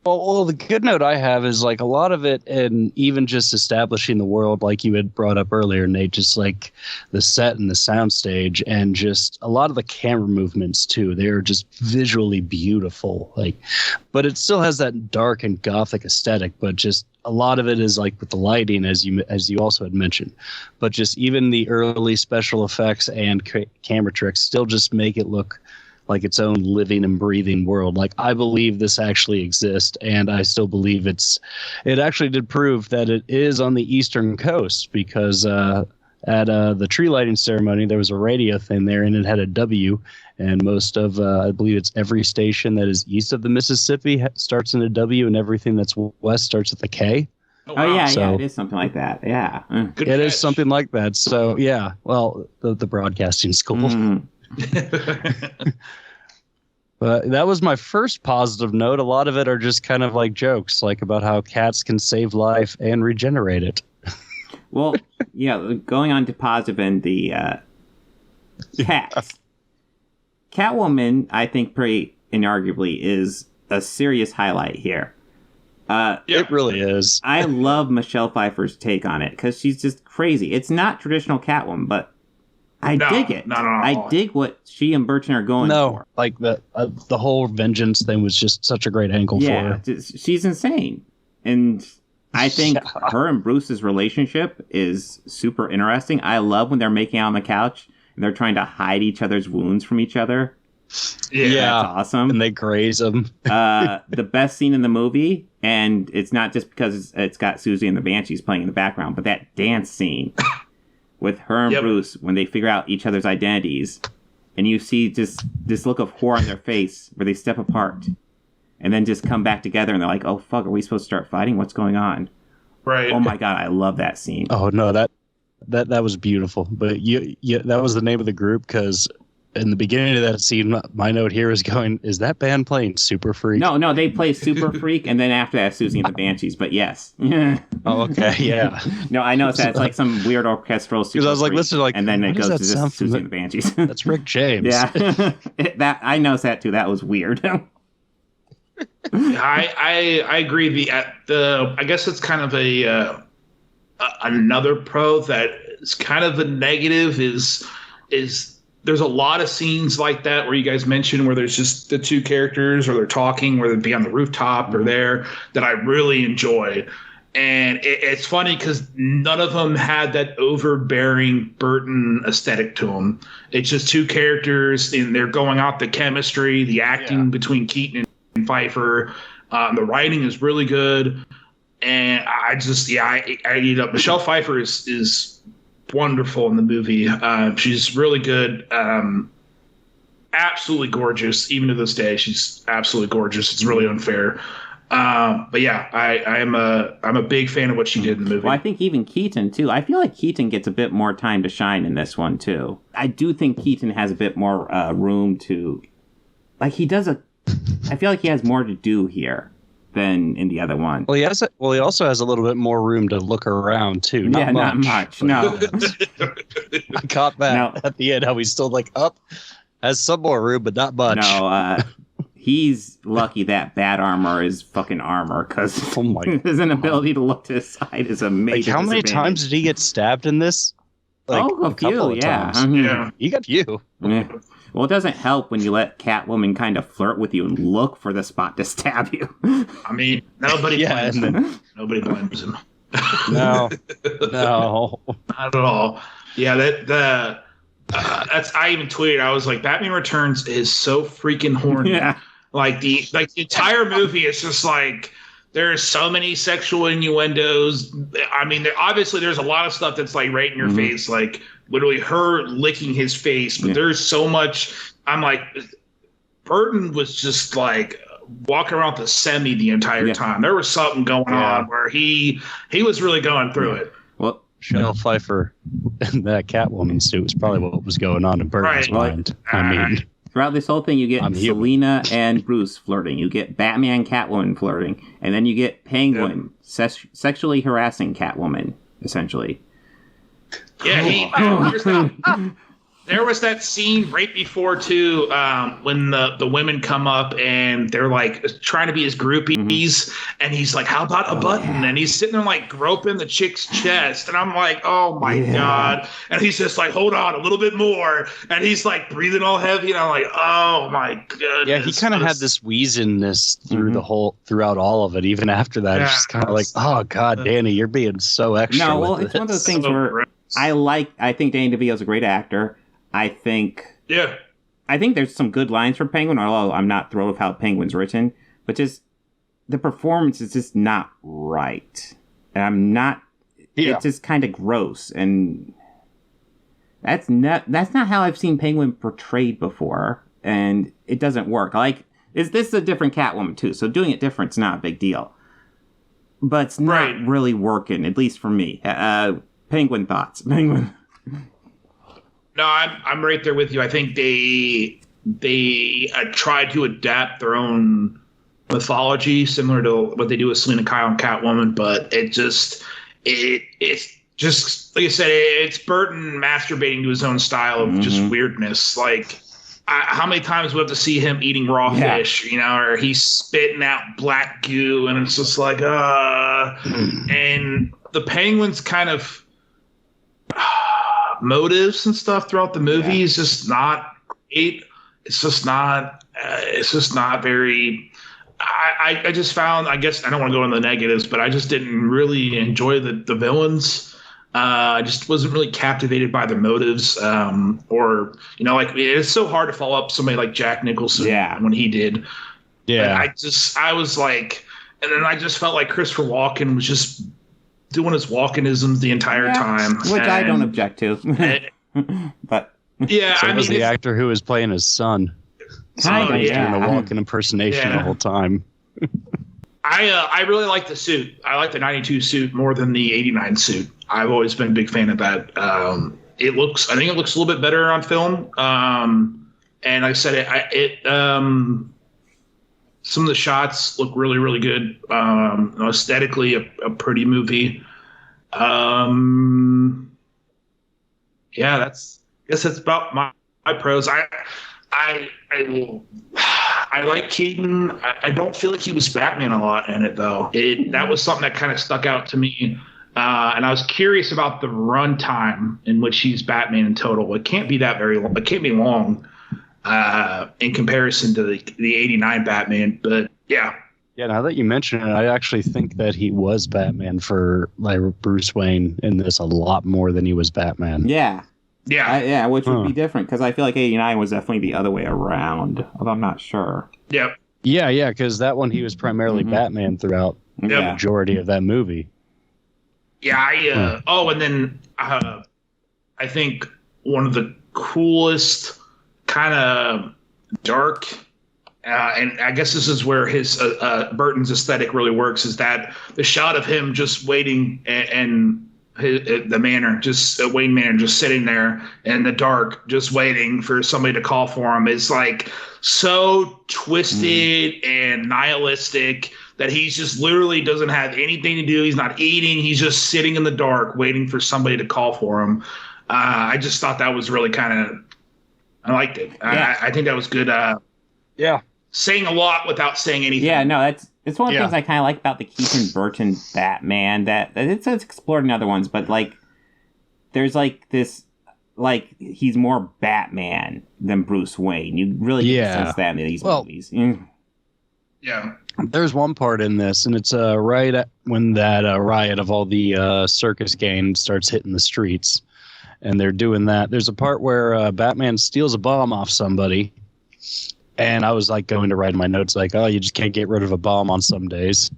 Well, the good note I have is like a lot of it, and even just establishing the world, like you had brought up earlier, Nate, just like the set and the soundstage, and just a lot of the camera movements too. They're just visually beautiful. Like, but it still has that dark and gothic aesthetic. But just a lot of it is like with the lighting, as you also had mentioned. But just even the early special effects and camera tricks still just make it look like its own living and breathing world. Like, I believe this actually exists, and I still believe it actually did prove that it is on the Eastern Coast, because at the tree lighting ceremony, there was a radio thing there, and it had a W, and most of, I believe it's every station that is east of the Mississippi starts in a W, and everything that's west starts with a K. Oh, wow. Yeah, it is something like that. Yeah. It is something like that. So, yeah, well, the broadcasting school. But that was my first positive note. A lot of it are just kind of like jokes, like about how cats can save life and regenerate it. Well, yeah, going on to positive and the cats. Catwoman, I think, pretty inarguably is a serious highlight here. It really is. I love Michelle Pfeiffer's take on it, because she's just crazy. It's not traditional Catwoman, but I dig it. No. I dig what she and Burton are going for. Like the whole vengeance thing was just such a great angle for her. She's insane. And I think her and Bruce's relationship is super interesting. I love when they're making out on the couch and they're trying to hide each other's wounds from each other. Yeah. That's awesome. And they graze them. The best scene in the movie, and it's not just because it's got Susie and the Banshees playing in the background, but that dance scene with her and Bruce, when they figure out each other's identities, and you see just this look of horror on their face where they step apart and then just come back together, and they're like, oh, fuck, are we supposed to start fighting? What's going on? Right. Oh, my God, I love that scene. Oh, no, that was beautiful. But that was the name of the group, because in the beginning of that scene, my note here is going, is that band playing Super Freak? No, they play Super Freak, and then after that, Susie and the Banshees, but yes. Oh, okay, yeah. No, I know that. It's like some weird orchestral Super Because I was like, Freak, listen, like, and then it goes to sound just Susie and the Banshees. That's Rick James. Yeah. That I noticed that, too. That was weird. I agree. I guess it's kind of another pro that is kind of a negative is there's a lot of scenes like that where you guys mentioned where there's just the two characters or they're talking, whether it be on the rooftop or there, that I really enjoy. And it's funny because none of them had that overbearing Burton aesthetic to them. It's just two characters, and they're going out the chemistry, the acting between Keaton and Pfeiffer. The writing is really good. And I eat up. Michelle Pfeiffer is wonderful in the movie. She's really good. Absolutely gorgeous. Even to this day, she's absolutely gorgeous. It's really unfair. But yeah, I'm a big fan of what she did in the movie. Well, I think even Keaton too. I feel like Keaton gets a bit more time to shine in this one too. I do think Keaton has a bit more room to, like he does I feel like he has more to do here than in the other one. Well, he also has a little bit more room to look around too. Not much. No. I caught that at the end. How he's still like up, has some more room, but not much. No. He's lucky that bad armor is fucking armor, because his inability to look to his side is a major how many times did he get stabbed in this? Like, a couple of times. Yeah, he got you. Yeah. Well, it doesn't help when you let Catwoman kind of flirt with you and look for the spot to stab you. I mean, nobody blames him. Nobody blames him. No, not at all. Yeah, that's. I even tweeted. I was like, Batman Returns is so freaking horny. Yeah. Like the entire movie is just like there's so many sexual innuendos. I mean, obviously there's a lot of stuff that's like right in your face, like literally her licking his face. But there's so much. I'm like, Burton was just like walking around the semi the entire time. There was something going on where he was really going through it. Well, Michelle Pfeiffer in that Catwoman suit was probably what was going on in Burton's mind. I mean, throughout this whole thing, you get Selina and Bruce flirting. You get Batman, Catwoman flirting. And then you get Penguin sexually harassing Catwoman, essentially. Yeah, there was that scene right before, too, when the women come up and they're, like, trying to be his groupies. And he's like, how about a button? And he's sitting there, like, groping the chick's chest. And I'm like, oh, my God. And he's just like, hold on, a little bit more. And he's, like, breathing all heavy. And I'm like, oh, my goodness. Yeah, he kind of had this wheeziness throughout all of it. Even after that, it's just kind of like, oh, God, Danny, you're being so extra. No, well, it's one of those things where I think Danny DeVito's a great actor. I think there's some good lines for Penguin, although I'm not thrilled with how Penguin's written, but just the performance is just not right. And it's just kind of gross. And that's not how I've seen Penguin portrayed before. And it doesn't work. This is a different Catwoman too. So doing it different's not a big deal, but it's not really working, at least for me. Penguin thoughts. Penguin. No, I'm right there with you. I think they tried to adapt their own mythology, similar to what they do with Selina Kyle and Catwoman, but it's just like I said, it's Burton masturbating to his own style of just weirdness. Like, how many times we have to see him eating raw fish, or he's spitting out black goo, and it's just like, and the Penguin's kind of motives and stuff throughout the movie is just not great. It's just not very. I just found, I guess I don't want to go into the negatives, but I just didn't really enjoy the villains. I just wasn't really captivated by the motives, or it's so hard to follow up somebody like Jack Nicholson when he did. Yeah, I was like, and then I just felt like Christopher Walken was just doing his Walkenisms the entire time, which I don't object to. But so was the actor who was playing his son. He was doing a Walken impersonation the whole time. I really like the suit. I like the 92 suit more than the 89 suit. I've always been a big fan of that. I think it looks a little bit better on film. And like I said, some of the shots look really, really good. Aesthetically, a pretty movie. I guess that's about my pros. I like Keaton. I don't feel like he was Batman a lot in it, though. That was something that kind of stuck out to me. And I was curious about the runtime in which he's Batman in total. It can't be that very long. It can't be long in comparison to the 89 Batman. But yeah, Yeah, now that you mention it, I actually think that he was Batman for like Bruce Wayne in this a lot more than he was Batman. Yeah. Yeah. Which would be different, because I feel like 89 was definitely the other way around, although I'm not sure. Yep. Yeah, because that one he was primarily Batman throughout the majority of that movie. Yeah, and then I think one of the coolest kind of dark, and I guess this is where his Burton's aesthetic really works, is that the shot of him just waiting and the manor, just Wayne Manor, just sitting there in the dark, just waiting for somebody to call for him, is like so twisted and nihilistic that he's just literally doesn't have anything to do. He's not eating. He's just sitting in the dark waiting for somebody to call for him. I just thought that was really I liked it. Yeah. I think that was good. Saying a lot without saying anything. Yeah, no, it's one of the things I kind of like about the Keaton Burton Batman, that it's explored in other ones, but like there's like this, like he's more Batman than Bruce Wayne. You really get the sense that in these movies. Yeah. There's one part in this, and it's right when that riot of all the circus gang starts hitting the streets, and they're doing that. There's a part where Batman steals a bomb off somebody, and I was like going to write in my notes like, oh, you just can't get rid of a bomb on some days.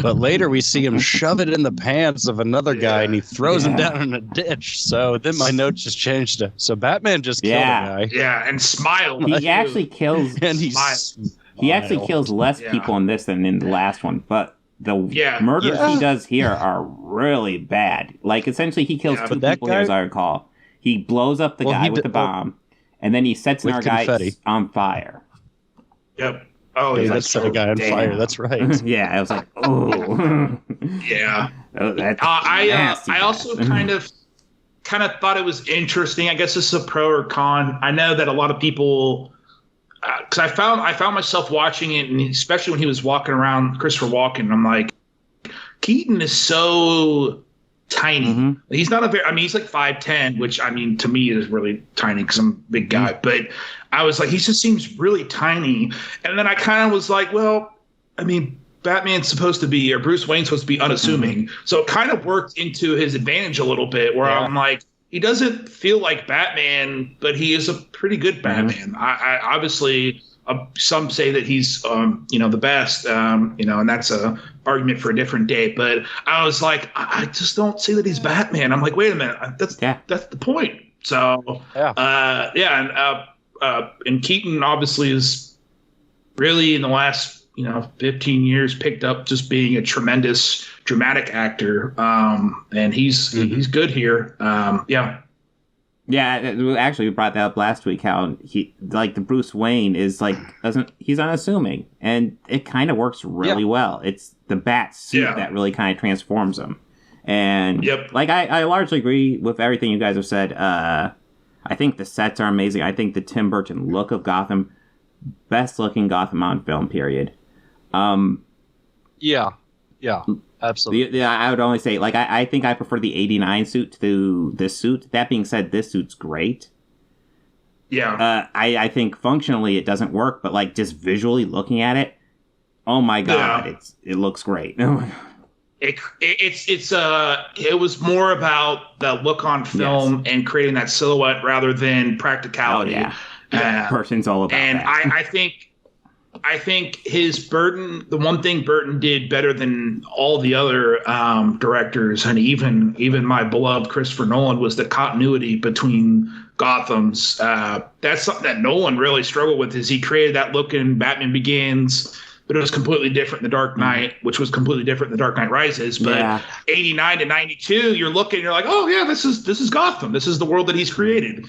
But later we see him shove it in the pants of another guy, and he throws him down in a ditch. So then my notes just changed to, so Batman just killed a guy. Yeah, and smiled. He actually kills... And he actually kills less people in this than in the last one, but the murders he does here are really bad. Like, essentially, he kills two people here, as I recall. He blows up the guy with the bomb, and then he sets our guy on fire. Yep. Oh, yeah, that set a guy on fire. That's right. Yeah, I was like, oh. Yeah. Oh, that's I also kind of thought it was interesting. I guess this is a pro or con. I know that a lot of people... because I found myself watching it, and especially when he was walking around Christopher Walken, I'm like, Keaton is so tiny. He's not he's like 5'10", which to me is really tiny because I'm a big guy. But I was like, he just seems really tiny. And then I kind of was like, well, Batman's supposed to be, or Bruce Wayne's supposed to be unassuming. So it kind of worked into his advantage a little bit, where I'm like, he doesn't feel like Batman, but he is a pretty good Batman. I obviously, some say that he's, the best, and that's a argument for a different day. But I was like, I just don't say that he's Batman. I'm like, wait a minute, that's the point. So, and Keaton obviously is really in the last 15 years picked up just being a tremendous dramatic actor, and he's good here. Actually, we brought that up last week, how he, like, the Bruce Wayne is like, he's unassuming, and it kind of works really well. It's the bat suit that really kind of transforms him. And like, I largely agree with everything you guys have said. I think the sets are amazing. I think the Tim Burton look of Gotham, best looking Gotham on film, period. Absolutely. Yeah, I would only say, like, I think I prefer the 89 suit to this suit. That being said, this suit's great. Yeah. I think functionally it doesn't work, but, like, just visually looking at it, oh my god, it looks great. It was more about the look on film and creating that silhouette rather than practicality. Oh, yeah. Burton's all about and that. I think his Burton, the one thing Burton did better than all the other directors, and even my beloved Christopher Nolan, was the continuity between Gothams. That's something that Nolan really struggled with. Is he created that look in Batman Begins, but it was completely different in The Dark Knight, which was completely different in The Dark Knight Rises. But 89 to 92, you're looking, you're like, oh yeah, this is Gotham. This is the world that he's created,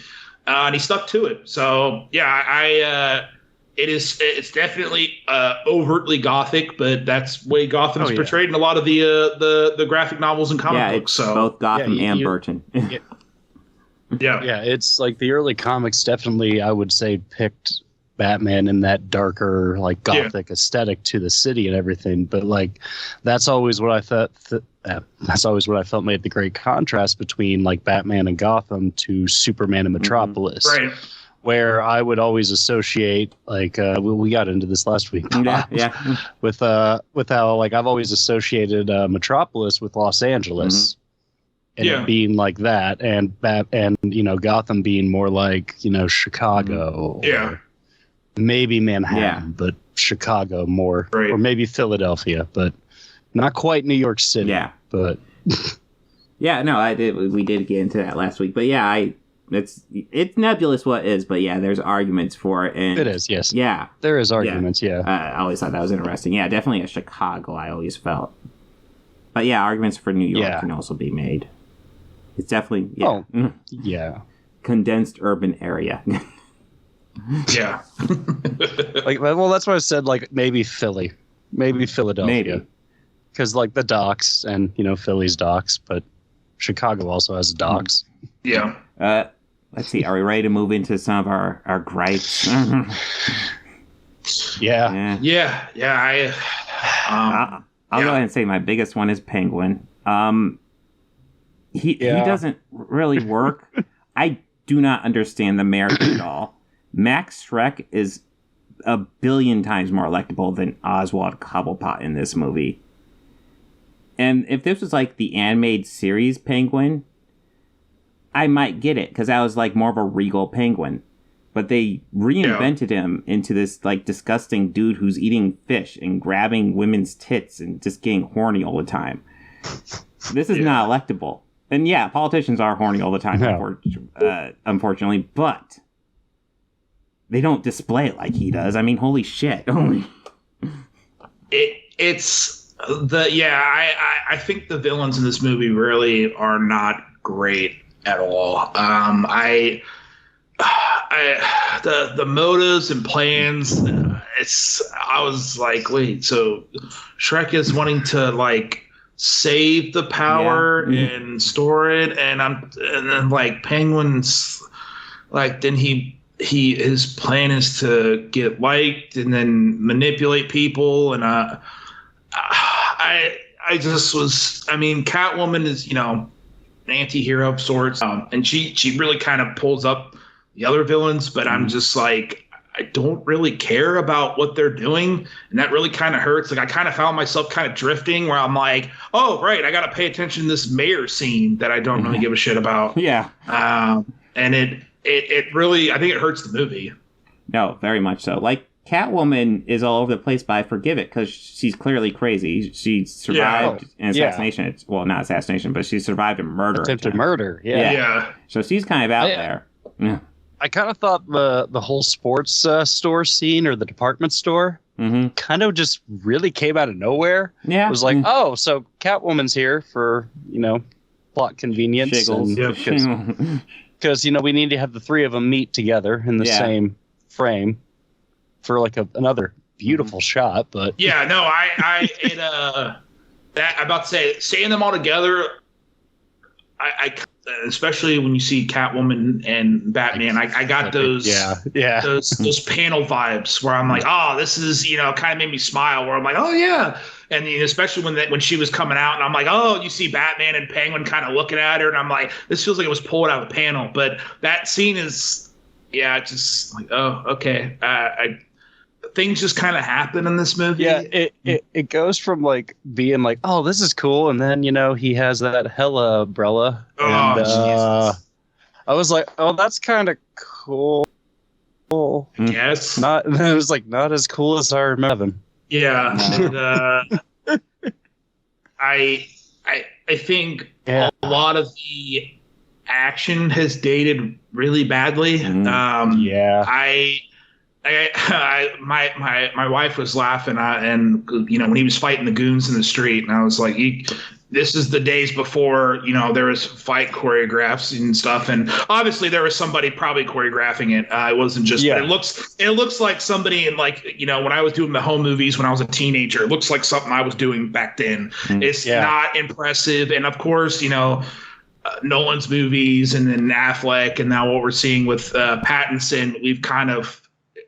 and he stuck to it. So yeah, it's definitely overtly gothic, but that's the way Gotham's portrayed in a lot of the graphic novels and comic books. So both Gotham and Burton. It's like the early comics definitely, I would say, picked Batman in that darker, like, gothic aesthetic to the city and everything. But like, that's always what I thought. That's always what I felt made the great contrast between, like, Batman and Gotham to Superman and Metropolis. Right. where I would always associate, like, we got into this last week. Yeah. with how, like, I've always associated Metropolis with Los Angeles. And it being like that, and Gotham being more like, Chicago. Or maybe Manhattan, but Chicago more. Right. Or maybe Philadelphia, but not quite New York City. Yeah. But we did get into that last week. But yeah, it's nebulous what is, but yeah, there's arguments for it. And it is, yes. Yeah. There is arguments, I always thought that was interesting. Yeah, definitely a Chicago, I always felt. But yeah, arguments for New York can also be made. It's definitely, condensed urban area. Yeah. Well, that's why I said, like, maybe Philly. Maybe Philadelphia. Because, like, the docks and, Philly's docks, but Chicago also has docks. Yeah. Let's see. Are we ready to move into some of our gripes? Yeah. I'll go ahead and say my biggest one is Penguin. He doesn't really work. I do not understand the merit at all. Max Schreck is a billion times more electable than Oswald Cobblepot in this movie. And if this was like the animated series Penguin, I might get it, because that was like more of a regal Penguin. But they reinvented him into this like disgusting dude who's eating fish and grabbing women's tits and just getting horny all the time. This is not electable. And yeah, politicians are horny all the time, unfortunately, but they don't display it like he does. I mean, holy shit. I think the villains in this movie really are not great at all. The motives and plans, I was like, wait, so Shrek is wanting to like save the power and store it, and then like Penguin's like, then his plan is to get liked and then manipulate people, and I just was, I mean, Catwoman is, an anti-hero of sorts, and she really kind of pulls up the other villains, but I'm just like, I don't really care about what they're doing, and that really kind of hurts. Like, I kind of found myself kind of drifting, where I'm like, oh, right, I got to pay attention to this mayor scene that I don't really give a shit about. Yeah. And it really, I think it hurts the movie. No, very much so. Like, Catwoman is all over the place, but I forgive it because she's clearly crazy. She survived an assassination. Well, not assassination, but she survived a murder. Attempted murder, yeah. So she's kind of out there. Yeah. I kind of thought the whole sports store scene, or the department store, kind of just really came out of nowhere. Yeah. It was like, oh, so Catwoman's here for, plot convenience. Because, we need to have the three of them meet together in the same frame for like another beautiful shot. But yeah, no, I'm about to say, seeing them all together, I especially when you see Catwoman and Batman, I got those those panel vibes where I'm like, oh, this is, kind of made me smile, where I'm like, oh yeah. And especially when she was coming out, and I'm like, oh, you see Batman and Penguin kind of looking at her, and I'm like, this feels like it was pulled out of a panel. But that scene is, just like, oh, okay. Things just kind of happen in this movie. Yeah, it goes from like being like, oh, this is cool, and then he has that Hella umbrella. Oh, Jesus. I was like, oh, that's kind of cool. Yes. It was like not as cool as I remember them. Yeah. And, I think a lot of the action has dated really badly. My wife was laughing, and when he was fighting the goons in the street, and I was like, this is the days before there was fight choreographs and stuff, and obviously there was somebody probably choreographing it. It wasn't just. But it looks like somebody in, like, when I was doing the home movies when I was a teenager, it looks like something I was doing back then. It's not impressive, and of course Nolan's movies, and then Affleck, and now what we're seeing with Pattinson, we've kind of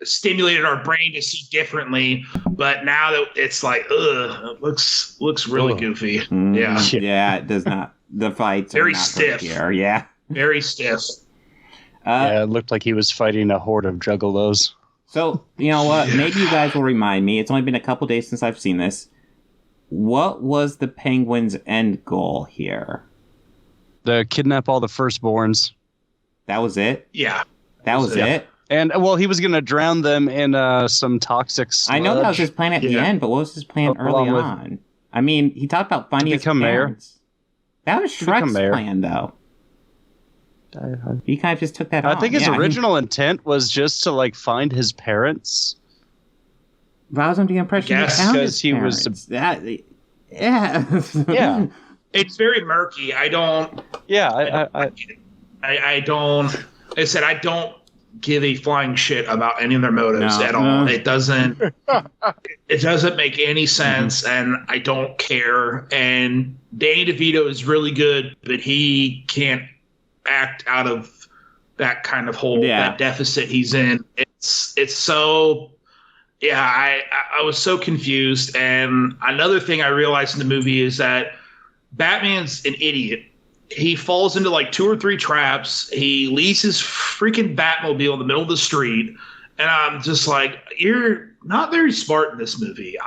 stimulated our brain to see differently, but now that it's like, it looks really goofy. Yeah, it does not. The fights very are not stiff here. Yeah, very stiff. Yeah, it looked like he was fighting a horde of juggalos. So, you know what? Maybe you guys will remind me. It's only been a couple days since I've seen this. What was the Penguin's end goal here? To kidnap all the firstborns. That was it? Yeah. That was it? And, well, he was going to drown them in some toxic sludge. I know that was his plan at the end, but what was his plan early on? I mean, he talked about finding his parents. That was Shrek's plan, though. He kind of just took that on. I think his original intent was just to, like, find his parents. But I was under the impression he found his parents. Yeah. It's very murky. I don't... Yeah, I don't... I said I don't give a flying shit about any of their motives at all. It doesn't make any sense, and I don't care. And Danny DeVito is really good, but he can't act out of that kind of hole, that deficit he's in. It's so... Yeah, I was so confused. And another thing I realized in the movie is that Batman's an idiot. He falls into like 2 or 3 traps. He leaves his freaking Batmobile in the middle of the street. And I'm just like, you're not very smart in this movie.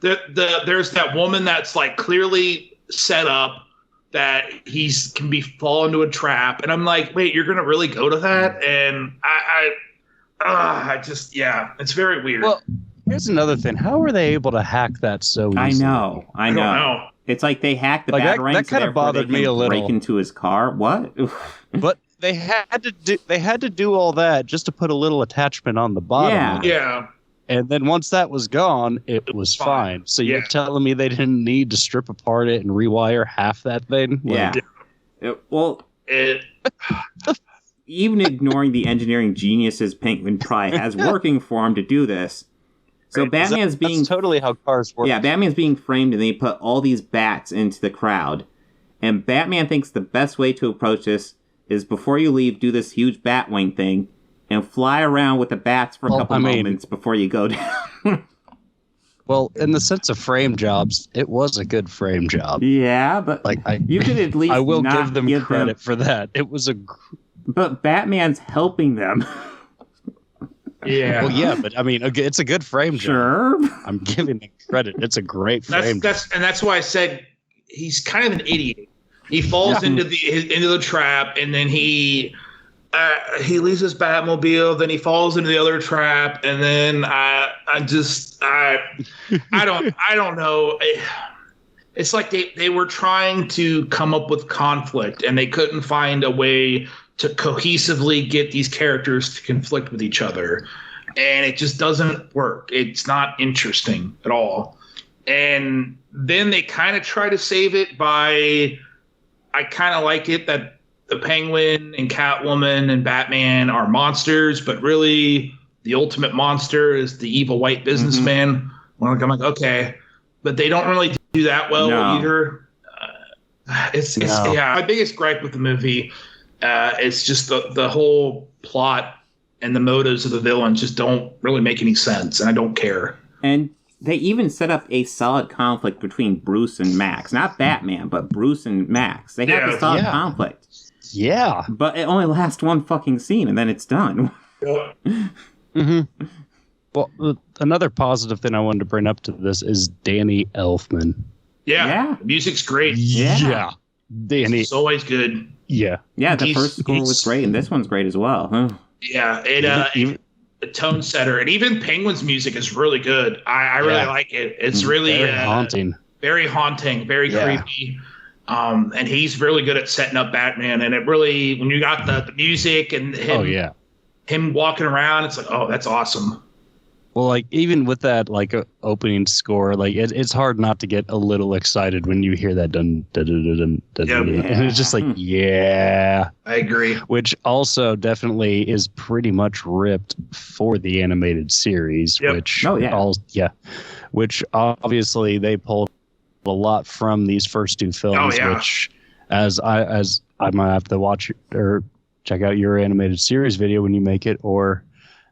There's that woman that's like clearly set up that he's can be fall into a trap. And I'm like, wait, you're going to really go to that? And it's very weird. Well, here's another thing. How are they able to hack that so easily? I know. I don't know. It's like they hacked the Batarang. That kind of bothered me a little. Break into his car. What? But they had to do all that just to put a little attachment on the bottom. Yeah. And then once that was gone, it was fine. So you're telling me they didn't need to strip apart it and rewire half that thing? Yeah. Even ignoring the engineering geniuses Penguin probably has working for him to do this. So Batman's that's totally how cars work. Yeah, Batman's being framed, and they put all these bats into the crowd. And Batman thinks the best way to approach this is before you leave, do this huge Batwing thing and fly around with the bats for a couple moments before you go down. Well, in the sense of frame jobs, it was a good frame job. Yeah, but you could at least I will give them credit for that. It was But Batman's helping them. Yeah. Well, yeah, but I mean, it's a good frame job. Sure. I'm giving him credit. It's a great frame job. And that's why I said he's kind of an idiot. He falls into the trap, and then he leaves his Batmobile. Then he falls into the other trap, and then I don't know. It's like they were trying to come up with conflict, and they couldn't find a way to cohesively get these characters to conflict with each other. And it just doesn't work. It's not interesting at all. And then they kind of try to save it by, I kind of like it that the Penguin and Catwoman and Batman are monsters, but really the ultimate monster is the evil white businessman. I'm like, okay. But they don't really do that well either. My biggest gripe with the movie it's just the whole plot and the motives of the villains just don't really make any sense, and I don't care. And they even set up a solid conflict between Bruce and Max. Not Batman, but Bruce and Max. They have a solid conflict. Yeah. But it only lasts one fucking scene, and then it's done. Well, another positive thing I wanted to bring up to this is Danny Elfman. Yeah. The music's great. Yeah. Danny. It's always good. Yeah. Yeah, the first score was great, and this one's great as well. Huh? Yeah, a tone setter. And even Penguin's music is really good. I really like it. It's really very haunting. Very haunting, very creepy. And he's really good at setting up Batman. And it really, when you got the music and him walking around, it's like, oh, that's awesome. Well, like even with that opening score, like it's hard not to get a little excited when you hear that dun dun dun dun dun, dun, and it's just like I agree. Which also definitely is pretty much ripped for the animated series, which which obviously they pulled a lot from these first 2 films, which as I might have to watch or check out your animated series video when you make it, or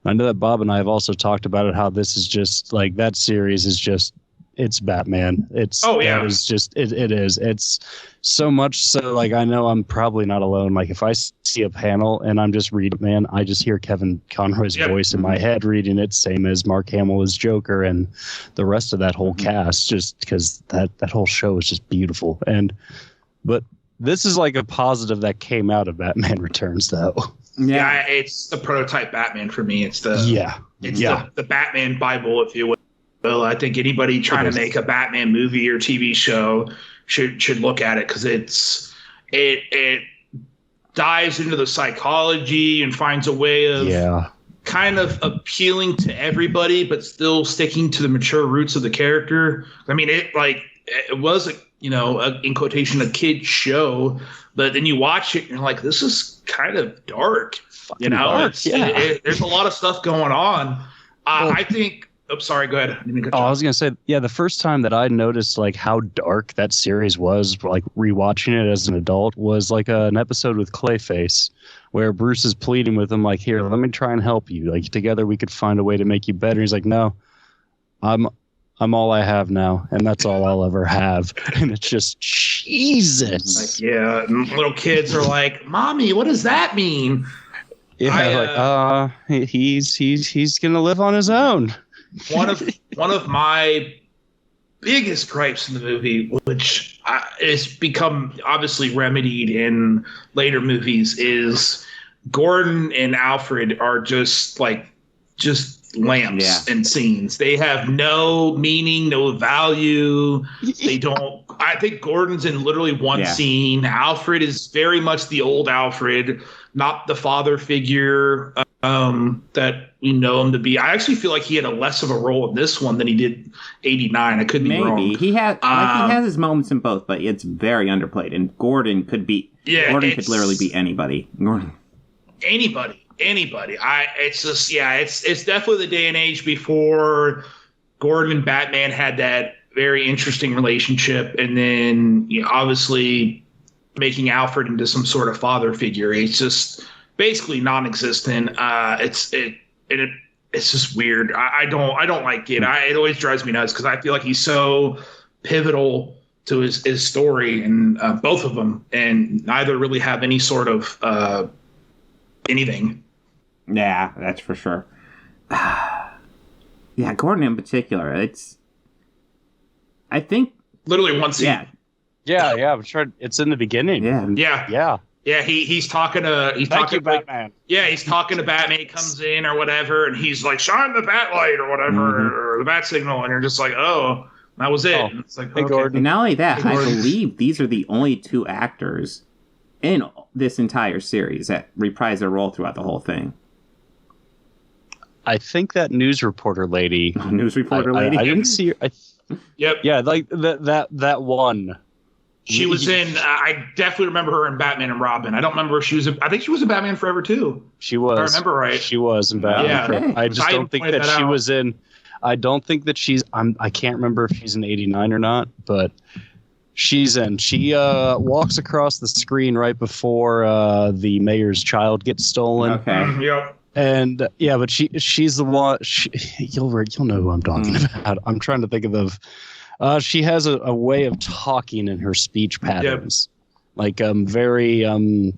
I know that Bob and I have also talked about it, how this is just like that series is just it's Batman. It's It's it is. It's so much so, like, I know I'm probably not alone. Like, if I see a panel and I'm just reading, man, I just hear Kevin Conroy's voice in my head reading it, same as Mark Hamill as Joker and the rest of that whole cast, just because that whole show is just beautiful. But this is like a positive that came out of Batman Returns, though. Yeah, it's the prototype Batman for me. It's the the Batman Bible, if you will. Well, I think anybody trying to make a Batman movie or TV show should look at it, because it dives into the psychology and finds a way of kind of appealing to everybody, but still sticking to the mature roots of the character. I mean, it was in quotation, a kid show, but then you watch it and you're like, this is kind of dark. There's a lot of stuff going on. I think. Oh, sorry, go ahead. I was going to say, the first time that I noticed like how dark that series was, like rewatching it as an adult, was like an episode with Clayface where Bruce is pleading with him, like, here, let me try and help you. Like, together we could find a way to make you better. He's like, no, I'm all I have now, and that's all I'll ever have. And it's just, Jesus. Like, and little kids are like, Mommy, what does that mean? Yeah, he's going to live on his own. One of my biggest gripes in the movie, which has become obviously remedied in later movies, is Gordon and Alfred are just lamps and scenes. They have no meaning, no value. They don't. I think Gordon's in literally one scene. Alfred is very much the old Alfred, not the father figure that we know him to be. I actually feel like he had a less of a role in this one than he did 89. I could be wrong. Maybe he has his moments in both, but it's very underplayed. And Gordon could literally be anybody. Anybody. It's definitely the day and age before Gordon and Batman had that very interesting relationship, and then obviously making Alfred into some sort of father figure. It's just basically non-existent. It's just weird. I don't like it. It always drives me nuts because I feel like he's so pivotal to his story, and both of them, and neither really have any sort of anything. Yeah, that's for sure. Gordon in particular. I think literally one scene. Yeah. I'm sure it's in the beginning. Yeah. He's talking to Batman. He's talking to Batman. He comes in or whatever, and he's like, "Shine the bat light" or whatever, or the bat signal, and you're just like, "Oh, that was it." And it's like, hey, Gordon. And not only that, I believe these are the only two actors in this entire series that reprise their role throughout the whole thing. I think that news reporter lady. I didn't see her. Yep. Yeah, like that one. She was in. I definitely remember her in Batman and Robin. I don't remember if she was. I think she was in Batman Forever too. She was. If I remember right. She was in Batman Forever. Okay. I just don't think that she was in. I don't think that she's. I can't remember if she's in 89 or not, but she's in. She walks across the screen right before the mayor's child gets stolen. Okay. Yep. And but she's the one. You'll know who I'm talking about. I'm trying to think of. She has a way of talking in her speech patterns, like very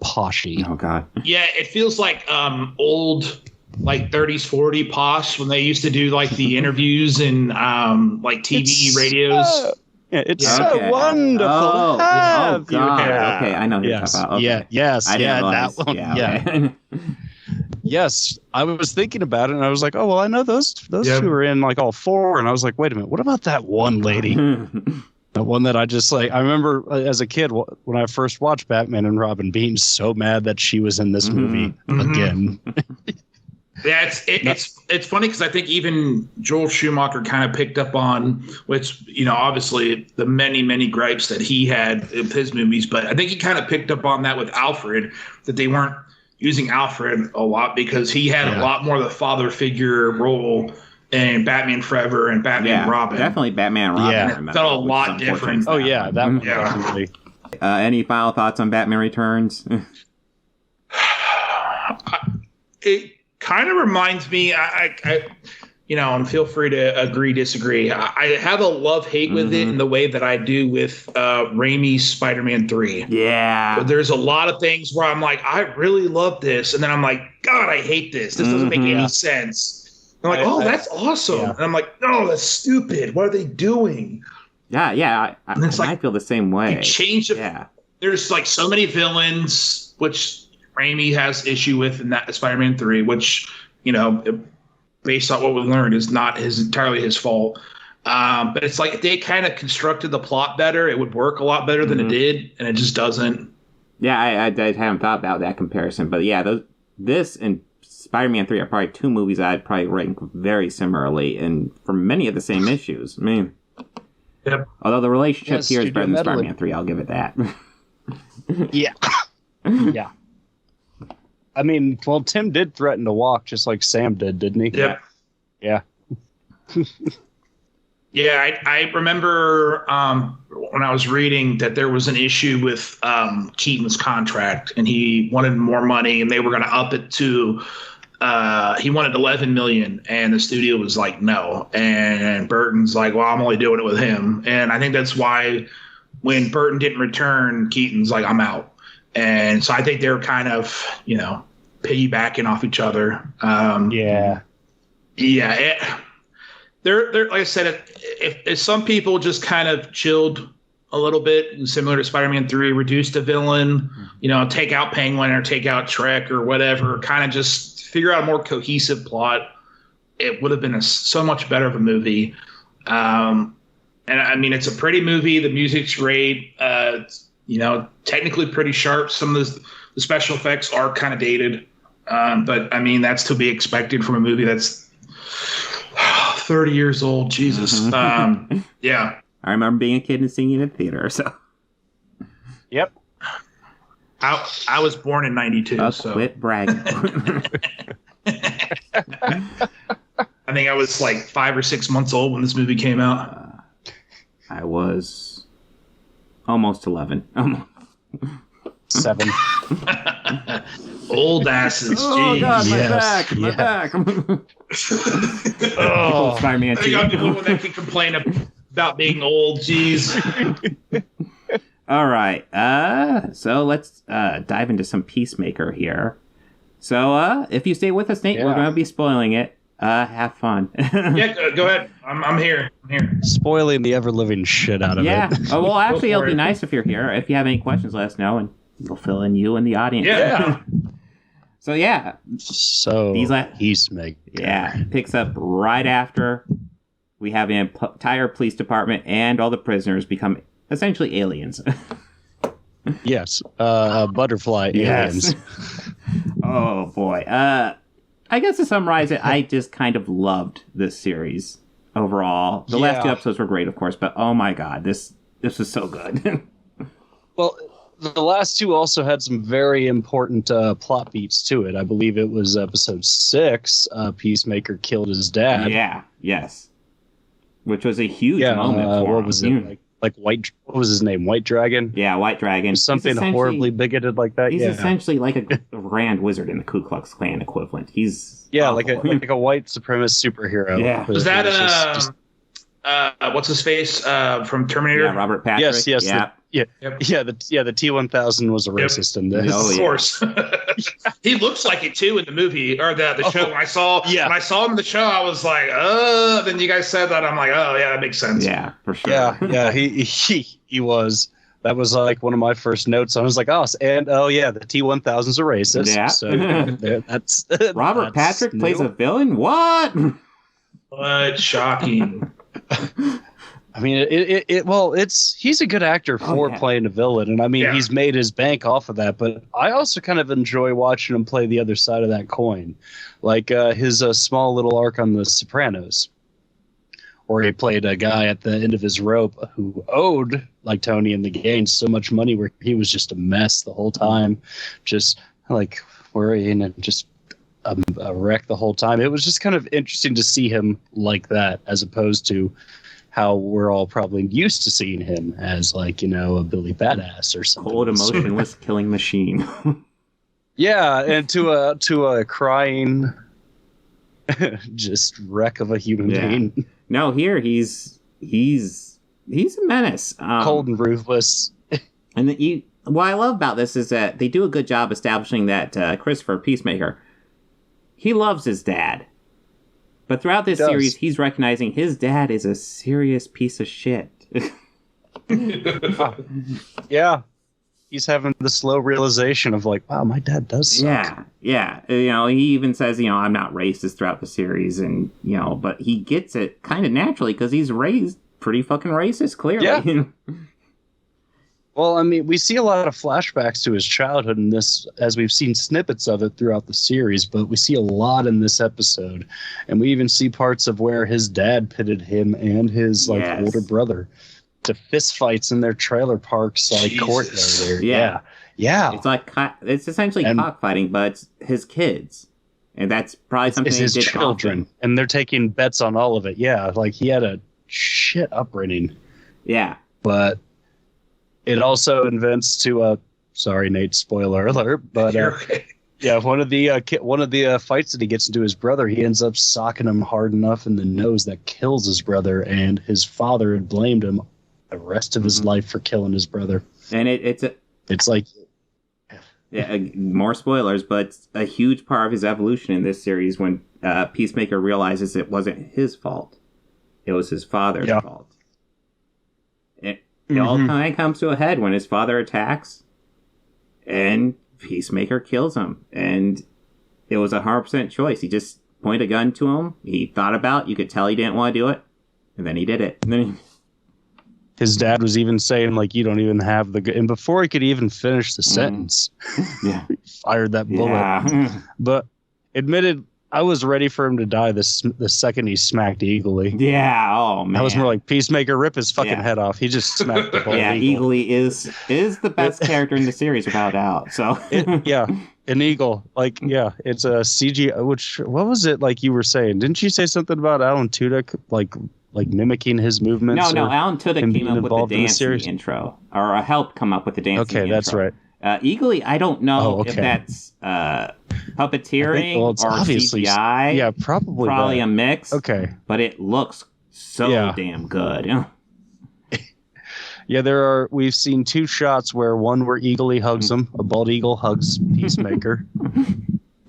poshy. Oh God. Yeah, it feels like old, like 30s, 40s posh when they used to do like the interviews and like TV radios. It's so wonderful to have you here. Okay, I know who you're talking about. Okay. That one. Okay. Yes, I was thinking about it, and I was like, "Oh well, I know those two are in like all four." And I was like, "Wait a minute, what about that one lady? The one that I just like." I remember as a kid when I first watched Batman and Robin, being so mad that she was in this movie again. Yeah, it's funny because I think even Joel Schumacher kind of picked up on, which obviously the many gripes that he had in his movies, but I think he kind of picked up on that with Alfred, that they weren't using Alfred a lot because he had a lot more of the father figure role in Batman Forever and Batman and Robin. Definitely Batman and Robin. Yeah, it felt a lot different. Oh yeah, that one definitely. Any final thoughts on Batman Returns? It kind of reminds me. and feel free to agree, disagree. I have a love-hate with it in the way that I do with Raimi's Spider-Man 3. Yeah. But there's a lot of things where I'm like, I really love this. And then I'm like, God, I hate this. This doesn't make any sense. I'm like, that's awesome. Yeah. And I'm like, no, that's stupid. What are they doing? Yeah. I feel the same way. You change it. Yeah. There's like so many villains, which Raimi has issue with in that Spider-Man 3, which, based on what we learned, is not entirely his fault. But it's like if they kind of constructed the plot better, it would work a lot better than it did, and it just doesn't. Yeah, I haven't thought about that comparison. But yeah, this and Spider-Man 3 are probably two movies I'd probably rank very similarly, and for many of the same issues. I mean, although the relationship here is better than Spider-Man 3, I'll give it that. Yeah. Yeah. I mean, well, Tim did threaten to walk just like Sam did, didn't he? Yep. Yeah. Yeah, I remember when I was reading that there was an issue with Keaton's contract, and he wanted more money, and they were going to up it to he wanted $11 million, and the studio was like, no. And Burton's like, well, I'm only doing it with him. And I think that's why when Burton didn't return, Keaton's like, I'm out. And so I think they're kind of, piggybacking off each other. Yeah. They're like I said, if some people just kind of chilled a little bit, similar to Spider-Man 3, reduced a villain, take out Penguin or take out Shrek or whatever, kind of just figure out a more cohesive plot, it would have been so much better of a movie. And I mean, it's a pretty movie. The music's great. Technically pretty sharp. Some of the special effects are kind of dated. But I mean, that's to be expected from a movie that's 30 years old. Jesus. Yeah. I remember being a kid and seeing it in theater. So. Yep. I was born in 92. So quit bragging. I think I was like 5 or 6 months old when this movie came out. I was almost 11. 7. Old asses. Oh, God, my back. Oh, Spider-Man 2. I'm the only one that can complain about being old. Jeez. All right. So let's dive into some Peacemaker here. So if you stay with us, Nate, we're going to be spoiling it. Have fun. Yeah, go ahead. I'm here. Spoiling the ever-living shit out of it. Yeah. Oh, well, actually, it'll be nice if you're here. If you have any questions, let us know, and we'll fill in you and the audience. Yeah. So, yeah. So, Peacemaker. Yeah. Picks up right after we have an entire police department and all the prisoners become essentially aliens. Yes. Butterfly aliens. Oh, boy. I guess to summarize it, I just kind of loved this series overall. The last 2 episodes were great, of course, but oh my God, this was so good. Well, the last 2 also had some very important plot beats to it. I believe it was episode 6, Peacemaker killed his dad. Yeah, yes. Which was a huge moment for him. What was it? Like White, what was his name? White Dragon? Yeah, White Dragon. Something horribly bigoted like that. He's essentially like a grand wizard in the Ku Klux Klan equivalent. He's like a white supremacist superhero. Yeah. Was that what's his face from Terminator? Yeah, Robert Patrick. Yes. Yeah. The T-1000 was a racist in this. Of course. He looks like it too in the movie or the show. When I saw him in the show, I was like, then you guys said that. I'm like, oh yeah, that makes sense. Yeah, for sure. Yeah, he was. That was like one of my first notes. I was like, the T-1000's a racist. Yeah. So that's Robert Patrick plays a villain? What? What shocking. I mean, he's a good actor for playing a villain, and I mean, he's made his bank off of that. But I also kind of enjoy watching him play the other side of that coin, like his small little arc on The Sopranos, where he played a guy at the end of his rope who owed, like Tony in the Game, so much money, where he was just a mess the whole time, just like worrying and just a wreck the whole time. It was just kind of interesting to see him like that, as opposed to how we're all probably used to seeing him as, like, a Billy Badass or something. Cold, emotionless killing machine. Yeah, and to a crying Just wreck of a human being. No, here he's a menace. Cold and ruthless. And what I love about this is that they do a good job establishing that Christopher Peacemaker, he loves his dad. But throughout this series, he's recognizing his dad is a serious piece of shit. Yeah. He's having the slow realization of like, wow, my dad does suck. Yeah. You know, he even says, you know, I'm not racist throughout the series. And, you know, but he gets it kind of naturally because he's raised pretty fucking racist, clearly. Yeah. Well, I mean, we see a lot of flashbacks to his childhood in this, as we've seen snippets of it throughout the series, but we see a lot in this episode. And we even see parts of where his dad pitted him and his older brother to fist fights in their trailer parks courtyard there. Yeah. It's like it's essentially cockfighting, but it's his kids. And that's probably something it's his children. Often. And they're taking bets on all of it. Yeah, like he had a shit upbringing. Yeah. But it also invents to sorry, Nate, spoiler alert, but yeah, one of the fights that he gets into his brother, he ends up socking him hard enough in the nose that kills his brother, and his father had blamed him the rest of his life for killing his brother. And it's like more spoilers, but it's a huge part of his evolution in this series when Peacemaker realizes it wasn't his fault. It was his father's fault. It all kind of comes to a head when his father attacks and Peacemaker kills him. And it was 100% choice. He just pointed a gun to him. He thought about it. You could tell he didn't want to do it. And then he did it. And then his dad was even saying, like, you don't even have the gun. And before he could even finish the sentence, he fired that bullet. Yeah. But admitted, I was ready for him to die the second he smacked Eagly. Yeah, oh man. I was more like, Peacemaker, rip his fucking head off. He just smacked the whole Eagle. Eagly is the best character in the series without doubt. So an eagle. Like, it's a CG. What was it like you were saying? Didn't you say something about Alan Tudyk like mimicking his movements? No, Alan Tudyk came up with the dance in the intro, or helped come up with the dance. Okay, that's right. Eagly, I don't know if that's puppeteering or CGI. Yeah, probably a mix. Okay, but it looks so damn good. Yeah, we've seen two shots where Eagly hugs him, a bald eagle hugs Peacemaker.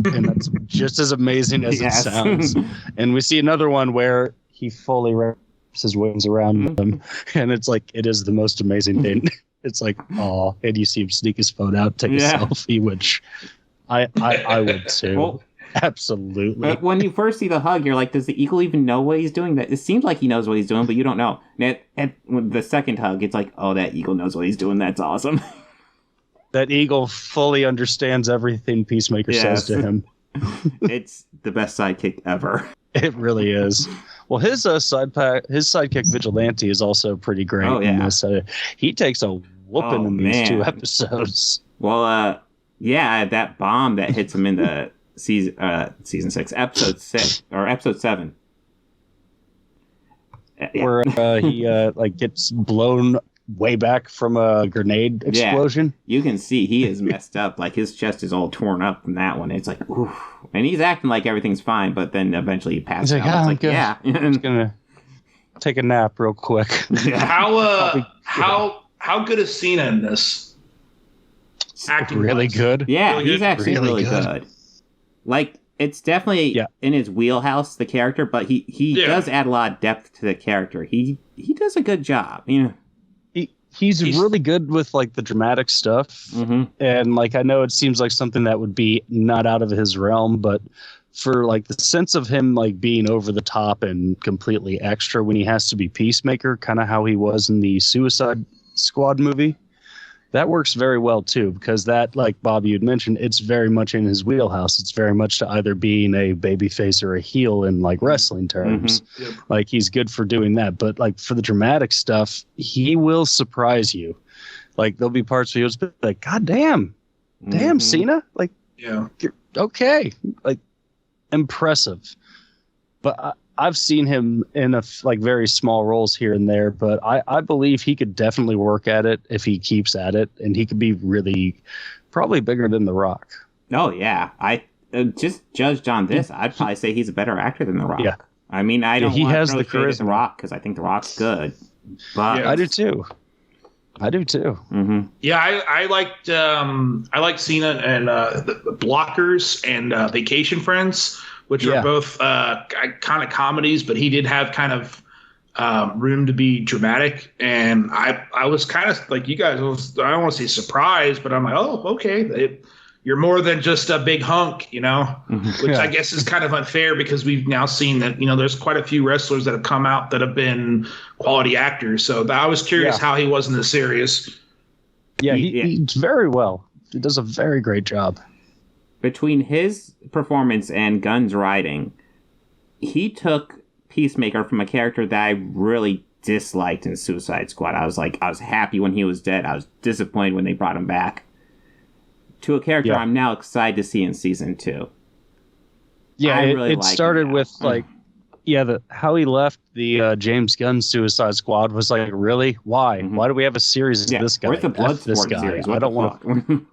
And that's just as amazing as it sounds. And we see another one where he fully wraps his wings around them, and it's like, it is the most amazing thing. It's like, oh, and you see him sneak his phone out, take a selfie, which I would too. Well, absolutely. But when you first see the hug, you're like, does the eagle even know what he's doing? It seems like he knows what he's doing, but you don't know. And at the second hug, it's like, oh, that eagle knows what he's doing. That's awesome. That eagle fully understands everything Peacemaker says to him. It's the best sidekick ever. It really is. Well, his sidekick Vigilante is also pretty great. Oh, yeah. In this. He takes a whooping in these 2 episodes. Well, that bomb that hits him in the season 6, episode 6 or episode 7, where he gets blown way back from a grenade explosion. You can see he is messed up. Like, his chest is all torn up from that one. It's like, oof. And he's acting like everything's fine, but then eventually he passes out. I'm just gonna take a nap real quick. How good is Cena in this? Acting really good. Yeah, he's actually really good. Like, it's definitely in his wheelhouse, the character, but he does add a lot of depth to the character. He does a good job. He's really good with like the dramatic stuff, and like, I know it seems like something that would be not out of his realm, but for like the sense of him like being over the top and completely extra when he has to be Peacemaker, kind of how he was in the Suicide Squad movie, that works very well too, because that, like Bobby had mentioned, it's very much in his wheelhouse. It's very much to either being a babyface or a heel in like wrestling terms. Like, he's good for doing that, but like for the dramatic stuff, he will surprise you. Like, there'll be parts where you'll be like, God damn, Cena, like, you're okay, like, impressive. But I've seen him in very small roles here and there, but I believe he could definitely work at it if he keeps at it, and he could be really probably bigger than The Rock. Oh yeah, just judged on this, I'd probably say he's a better actor than The Rock. Yeah. I mean, I don't he want has to the throw shade at The charisma. Rock because I think The Rock's good. But Yeah. I do too. Mm-hmm. Yeah, I liked Cena and the Blockers and Vacation Friends, which are both kind of comedies, but he did have kind of room to be dramatic. And I was kind of like you guys. I don't want to say surprised, but I'm like, oh, okay. You're more than just a big hunk, you know, which I guess is kind of unfair because we've now seen that, you know, there's quite a few wrestlers that have come out that have been quality actors. So I was curious how he was in the series. Yeah, he's very well. He does a very great job. Between his performance and Gunn's writing, he took Peacemaker from a character that I really disliked in Suicide Squad. I was happy when he was dead. I was disappointed when they brought him back. To a character I'm now excited to see in season 2. Yeah, it like started with how he left the James Gunn Suicide Squad was like, really? Why? Why do we have a series of this guy? Where's the Bloodsport series? I don't want to.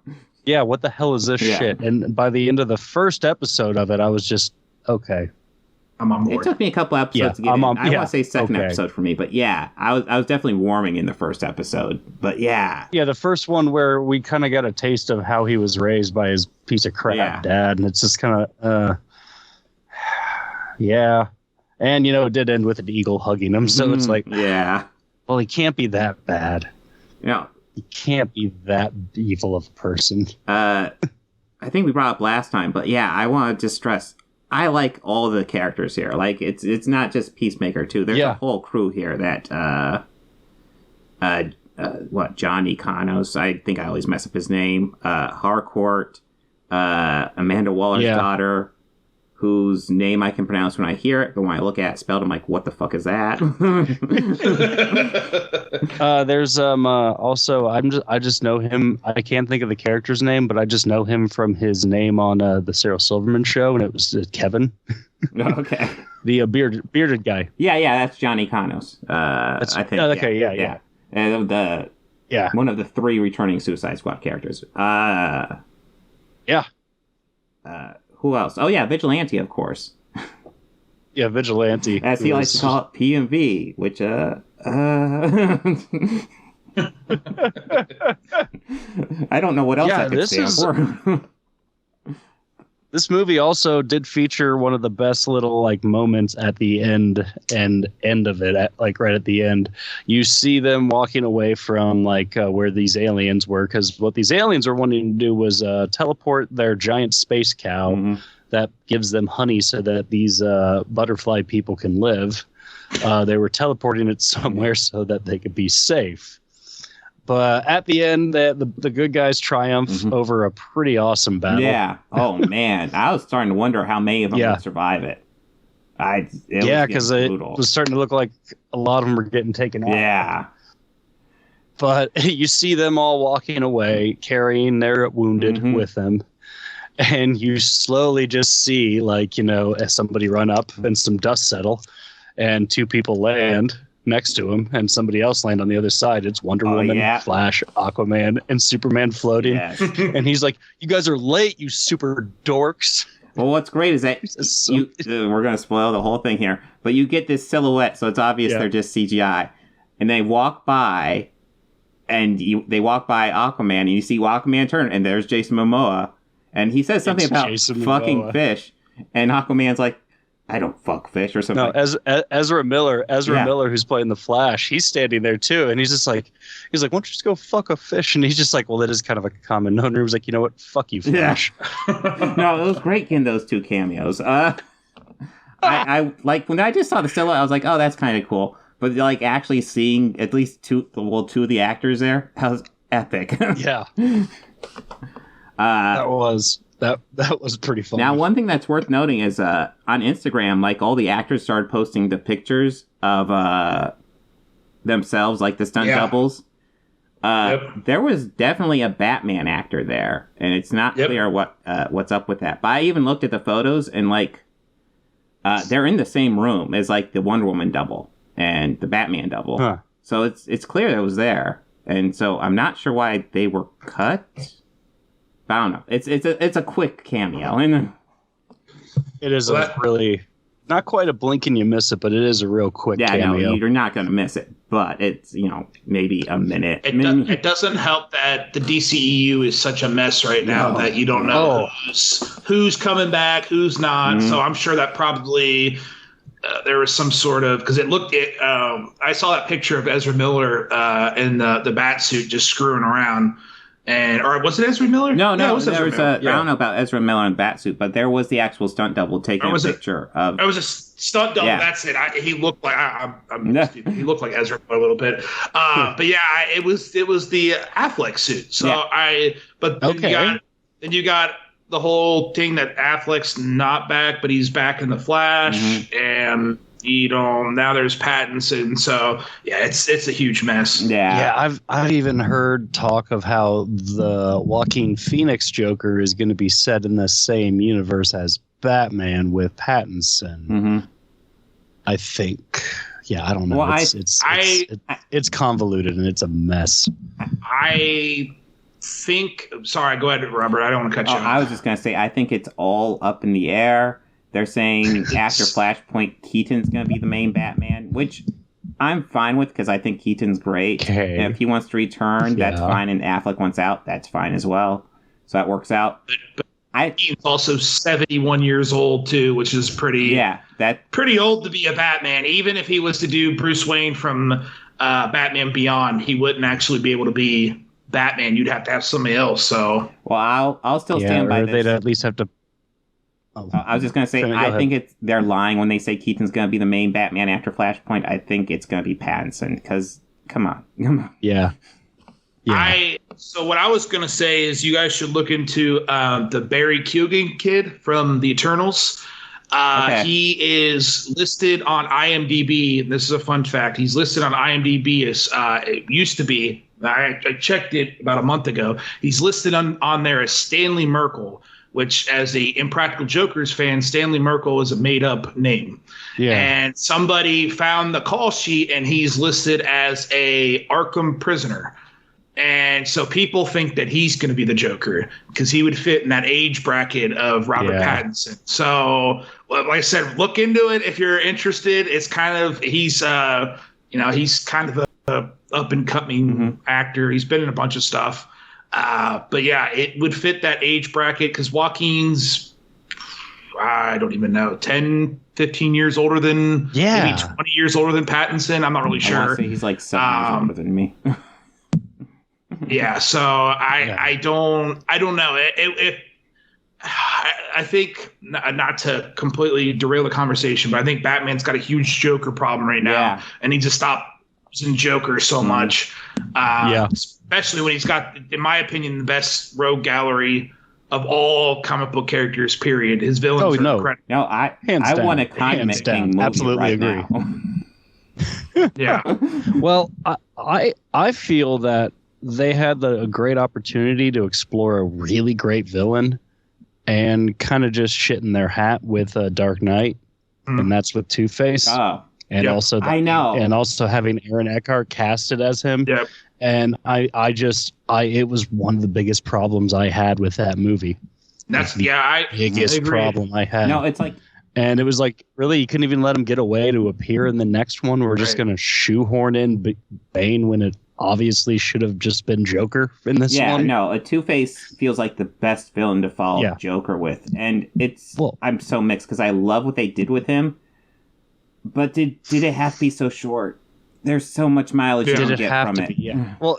Yeah, what the hell is this shit? And by the end of the first episode of it, I was just okay. I'm on board. It took me a couple episodes to get in. I want to say second okay. episode for me, but yeah, I was definitely warming in the first episode. But yeah, the first one where we kind of got a taste of how he was raised by his piece of crap dad, and it's just kind of and it did end with an eagle hugging him, so it's like well, he can't be that bad. He can't be that evil of a person. I think we brought up last time, but yeah, I want to just stress. I like all the characters here. Like it's not just Peacemaker too. There's a whole crew here that Johnny Canos. I think I always mess up his name. Harcourt, Amanda Waller's daughter, whose name I can pronounce when I hear it, but when I look at it spelled, I'm like, what the fuck is that? There's also I just know him. I can't think of the character's name, but I just know him from his name on the Sarah Silverman show, and it was Kevin. Okay. The bearded guy. Yeah, that's Johnny Canos. I think. Okay, yeah. And one of the 3 returning Suicide Squad characters. Who else? Oh yeah, Vigilante, of course. Yeah, Vigilante. As he likes to call it, PMV, which I don't know what else I could stand for. This movie also did feature one of the best little moments at the end of it, right at the end. You see them walking away from where these aliens were, because what these aliens were wanting to do was teleport their giant space cow that gives them honey so that these butterfly people can live. They were teleporting it somewhere so that they could be safe. But at the end, the good guys triumph over a pretty awesome battle. Yeah. Oh, man. I was starting to wonder how many of them would survive it. Because it was starting to look like a lot of them were getting taken out. Yeah. But you see them all walking away, carrying their wounded with them. And you slowly just see, as somebody run up and some dust settle, and 2 people land next to him, and somebody else land on the other side. It's Wonder Woman, Flash, Aquaman, and Superman floating. Yeah. And he's like, "You guys are late, you super dorks." Well, what's great is that we're going to spoil the whole thing here, but you get this silhouette, so it's obvious they're just CGI. And they walk by, and they walk by Aquaman, and you see Aquaman turn, and there's Jason Momoa, and he says something about fucking fish, and Aquaman's like, I don't fuck fish or something. No, Ezra Miller, who's playing the Flash, he's standing there too, and he's like, why don't you just go fuck a fish? And he's just like, well, that is kind of a common known. He was like, you know what, fuck you, Flash. Yeah. No, it was great getting those 2 cameos. I when I just saw the silhouette, I was like, oh, that's kind of cool. But actually seeing at least 2 of the actors there, that was epic. Yeah. That was pretty fun. Now, one thing that's worth noting is on Instagram, all the actors started posting the pictures of themselves, the stunt doubles. There was definitely a Batman actor there, and it's not clear what's up with that. But I even looked at the photos, and they're in the same room as the Wonder Woman double and the Batman double. Huh. So it's clear that it was there, and so I'm not sure why they were cut. I don't know. It's a quick cameo. It is really not quite a blink and you miss it, but it is a real quick cameo. No, you're not going to miss it, but it's, maybe a minute. It doesn't help that the DCEU is such a mess right now that you don't know who's coming back, who's not. So I'm sure that probably there was some sort of, because I saw that picture of Ezra Miller in the bat suit just screwing around. Or was it Ezra Miller? No, there was I don't know about Ezra Miller in Batsuit, but there was the actual stunt double taking a picture of. It was a stunt double. Yeah. That's it. He looked like he looked like Ezra a little bit. But yeah, it was the Affleck suit. So then you got the whole thing that Affleck's not back, but he's back in the Flash, and now there's Pattinson, so yeah, it's a huge mess. I've even heard talk of how the Joaquin Phoenix Joker is going to be set in the same universe as Batman with Pattinson. I think, I don't know. Well, it's convoluted and it's a mess. I think. Sorry, go ahead, Robert. I don't want to cut you off. I was just gonna say, I think it's all up in the air. They're saying after Flashpoint, Keaton's going to be the main Batman, which I'm fine with because I think Keaton's great. Okay. And if he wants to return, that's fine. And Affleck wants out, that's fine as well. So that works out. But he's also 71 years old, too, which is pretty old to be a Batman. Even if he was to do Bruce Wayne from Batman Beyond, he wouldn't actually be able to be Batman. You'd have to have somebody else. So, well, I'll still stand by this. They'd at least have to. I was just going to say, I think they're lying when they say Keaton's going to be the main Batman after Flashpoint. I think it's going to be Pattinson, because, come on. Yeah. So what I was going to say is you guys should look into the Barry Keoghan kid from the Eternals. He is listed on IMDb. This is a fun fact. He's listed on IMDb as, it used to be, I checked it about a month ago. He's listed on there as Stanley Merkel, which, as a Impractical Jokers fan, Stanley Merkel is a made-up name. Yeah. And somebody found the call sheet, and he's listed as a Arkham prisoner. And so people think that he's going to be the Joker because he would fit in that age bracket of Robert Pattinson. So, like I said, look into it if you're interested. It's kind of he's kind of a up-and-coming actor. He's been in a bunch of stuff. But yeah, it would fit that age bracket because Joaquin's, I don't even know, 10, 15 years older than, maybe 20 years older than Pattinson. I'm not really sure. I want to say he's like 7 years older than me. Yeah, so I don't know. I think, not to completely derail the conversation, but I think Batman's got a huge Joker problem right now and needs to stop using Joker so much. Especially when he's got, in my opinion, the best rogue gallery of all comic book characters, period. His villains are incredible. No, I want a Condiment King movie. Absolutely agree. Yeah. Well, I feel that they had a great opportunity to explore a really great villain and kind of just shit in their hat with Dark Knight, and that's with Two-Face. Oh. And also, and also having Aaron Eckhart casted as him. Yep. And it was one of the biggest problems I had with that movie. That's biggest problem I had. No, it's like, and it was like, really, you couldn't even let him get away to appear in the next one. We're just going to shoehorn in Bane when it obviously should have just been Joker in this one. Yeah, no, a Two-Face feels like the best villain to follow Joker with. And I'm so mixed because I love what they did with him. But did it have to be so short? There's so much mileage you can get from it. Yeah. Well,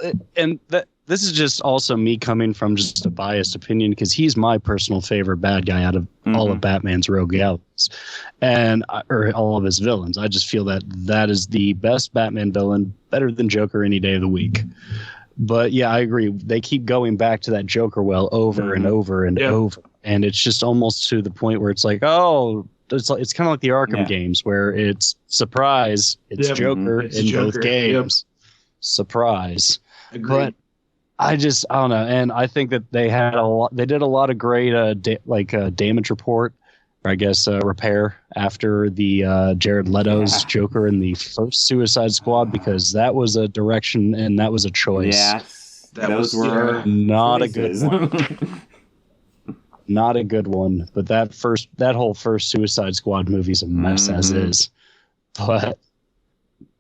this is just also me coming from just a biased opinion because he's my personal favorite bad guy out of all of Batman's rogue galleries or all of his villains. I just feel that is the best Batman villain, better than Joker any day of the week. But yeah, I agree. They keep going back to that Joker well over and over and over. And it's just almost to the point where it's like, oh, it's kind of like the Arkham games where it's surprise, it's Joker in both games. Surprise. Agreed. But I don't know. And I think that they did a lot of great damage report, or I guess repair after the Jared Leto's Joker in the first Suicide Squad, because that was a direction and that was a choice. Yes. Those were not choices. A good one. not a good one. But that whole first Suicide Squad movie's a mess as is. But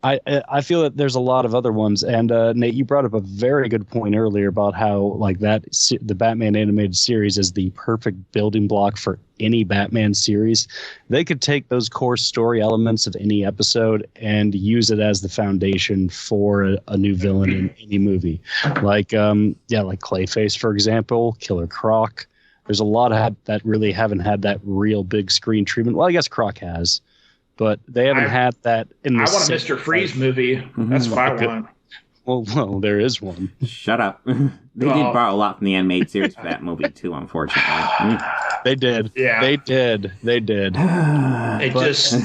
I feel that there's a lot of other ones, and Nate, you brought up a very good point earlier about how like the Batman animated series is the perfect building block for any Batman series. They could take those core story elements of any episode and use it as the foundation for a new villain in any movie, like like Clayface, for example, Killer Croc. There's a lot of that really haven't had that real big screen treatment. Well, I guess Croc has. But they haven't had that in the. I want a Mr. Freeze movie. That's what I want. Well, there is one. Shut up. They did borrow a lot from the animated series for that movie too, unfortunately. They did. Yeah. They did. It just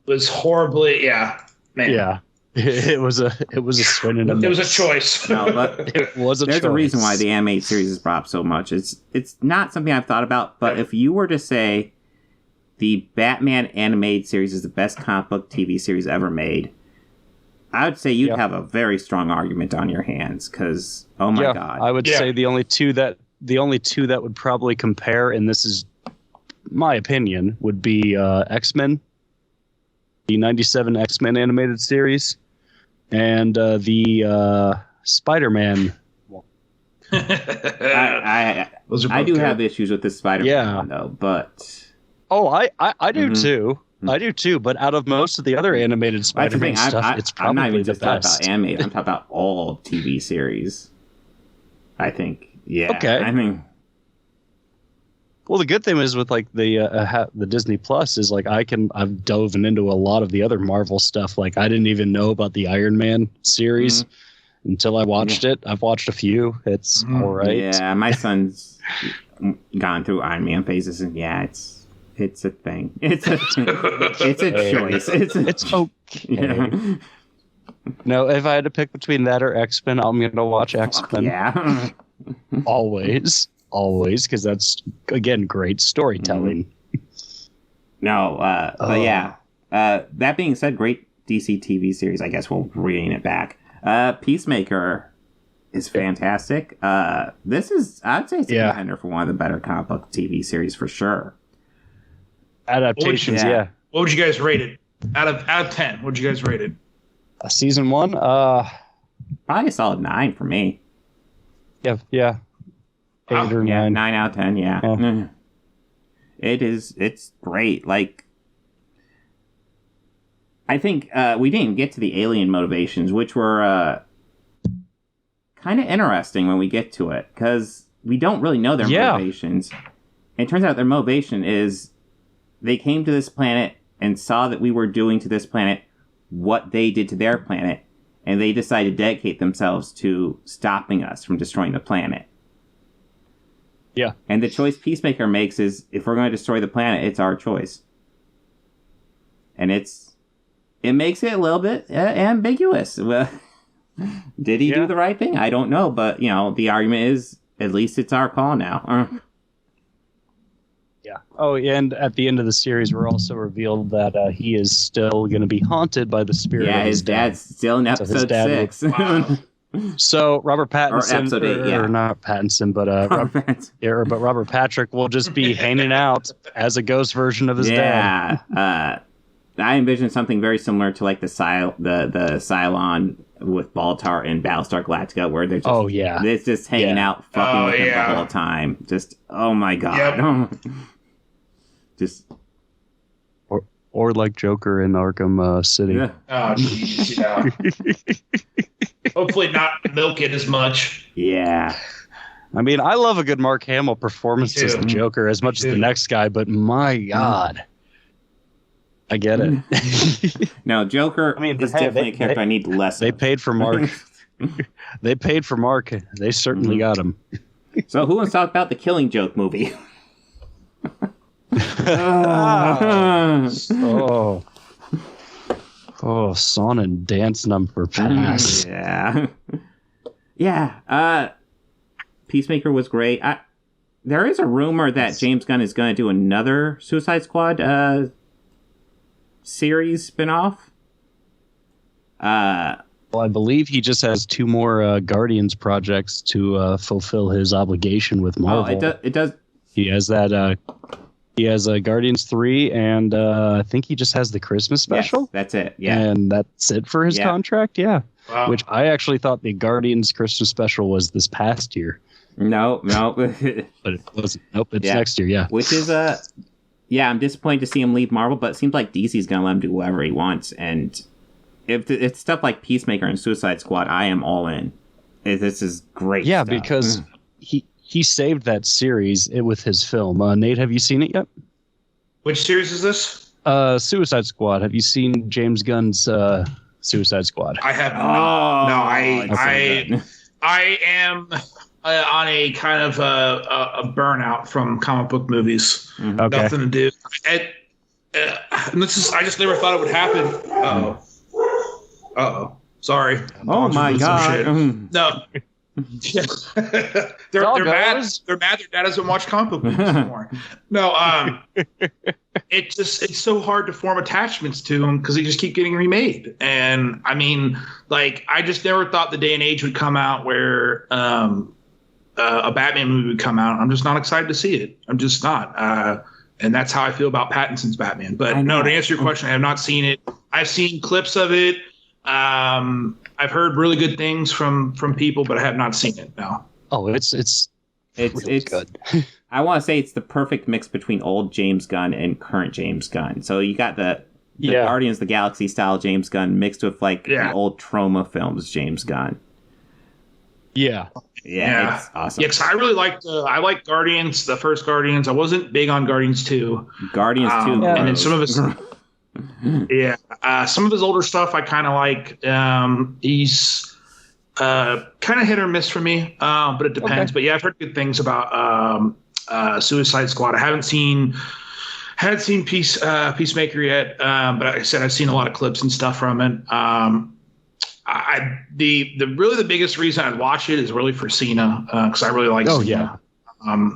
was horribly. Yeah. Man. Yeah. It was a swing and a miss. It was a choice. No, but it was a there's choice. a reason why the animated series is brought up so much. It's not something I've thought about, but if you were to say the Batman animated series is the best comic book TV series ever made, I would say you'd have a very strong argument on your hands, because oh my god, I would say the only two that would probably compare, and this is my opinion, would be X-Men, the '97 X-Men animated series, and the Spider-Man. I do have issues with the Spider-Man one, though, but. Oh, I do too. I do too. But out of most of the other animated Spider-Man stuff, it's probably I'm not even the just best. talking about animated. I'm talking about all TV series. I think. Yeah. Okay. I mean. Well, the good thing is with like the Disney Plus is like I've dove into a lot of the other Marvel stuff. Like I didn't even know about the Iron Man series until I watched it. I've watched a few. It's all right. Yeah, my son's gone through Iron Man phases, and it's a thing. It's a choice. It's okay. Yeah. No, if I had to pick between that or X-Men, I'm going to watch X-Men. Yeah. Always, because that's, again, great storytelling. No, but yeah. That being said, great DC TV series. I guess we'll rein it back. Peacemaker is fantastic. This is, I'd say, it's a contender for one of the better comic book TV series for sure. Adaptations, What would you guys rate it? Out of 10, what would you guys rate it? Season 1? Probably a solid 9 for me. Yeah. 8 or 9. 9 out of 10, yeah. It's great. Like, I think we didn't get to the alien motivations, which were kind of interesting when we get to it, because we don't really know their motivations. And it turns out their motivation is they came to this planet and saw that we were doing to this planet what they did to their planet, and they decided to dedicate themselves to stopping us from destroying the planet. Yeah. And the choice Peacemaker makes is, if we're going to destroy the planet, it's our choice. And it makes it a little bit ambiguous. Well, did he do the right thing? I don't know, but the argument is, at least it's our call now. Yeah. Oh, and at the end of the series, we're also revealed that he is still going to be haunted by the spirit of his dad. Dad's still in episode 6. Wow. So Robert Pattinson, or episode 8, or not Pattinson, but Robert Patrick will just be hanging out as a ghost version of his dad. Yeah. I envision something very similar to like the Cylon with Baltar and Battlestar Galactica, where they're just, it's just hanging out, fucking with him the whole time. Just, oh my god. Yep. Just. Or like Joker in Arkham City. Yeah. Oh, jeez, yeah. Hopefully not milk it as much. Yeah. I mean, I love a good Mark Hamill performance as the Joker as much as the next guy, but my god. I get it. No, Joker is definitely a character I need less They of. paid for Mark. They paid for Mark. They certainly got him. So who wants to talk about the Killing Joke movie? Song and dance number pass. Yeah. Peacemaker was great. There is a rumor that James Gunn is going to do another Suicide Squad series spinoff. Well, I believe he just has 2 more Guardians projects to fulfill his obligation with Marvel. Oh, it does. He has that. He has Guardians 3, and I think he just has the Christmas special. Yes, that's it. Yeah, and that's it for his contract. Yeah, wow. Which I actually thought the Guardians Christmas special was this past year. No, but it wasn't. Nope, it's next year. Yeah, which is I'm disappointed to see him leave Marvel, but it seems like DC's gonna let him do whatever he wants. And if it's stuff like Peacemaker and Suicide Squad, I am all in. This is great. Yeah, stuff. because he saved that series with his film. Nate, have you seen it yet? Which series is this? Suicide Squad. Have you seen James Gunn's Suicide Squad? I have not. No, I am on a kind of a burnout from comic book movies. Mm-hmm. Okay. Nothing to do. And this is, I just never thought it would happen. Uh-oh. Sorry. Oh my God. No. they're mad. They're mad their dad doesn't watch comic book movies anymore. No, it's so hard to form attachments to them because they just keep getting remade. And I mean, like, I just never thought the day and age would come out where a Batman movie would come out. I'm just not excited to see it. I'm just not. And that's how I feel about Pattinson's Batman. But no, to answer your question, I have not seen it. I've seen clips of it. I've heard really good things from people, but I have not seen it. No. Oh, it's really good. I want to say it's the perfect mix between old James Gunn and current James Gunn. So you got the Guardians of the Galaxy style James Gunn mixed with the old Troma films James Gunn. Yeah. Yeah, it's awesome. Yeah, because I really liked I like Guardians, the first Guardians. I wasn't big on Guardians 2. Guardians 2. And then some of his some of his older stuff I kind of like. He's kind of hit or miss for me, but it depends. Okay. But yeah, I've heard good things about Suicide Squad. I haven't seen Peacemaker yet, but like I said, I've seen a lot of clips and stuff from it. The biggest reason I'd watch it is really for Cena, because I really like Cena. Yeah.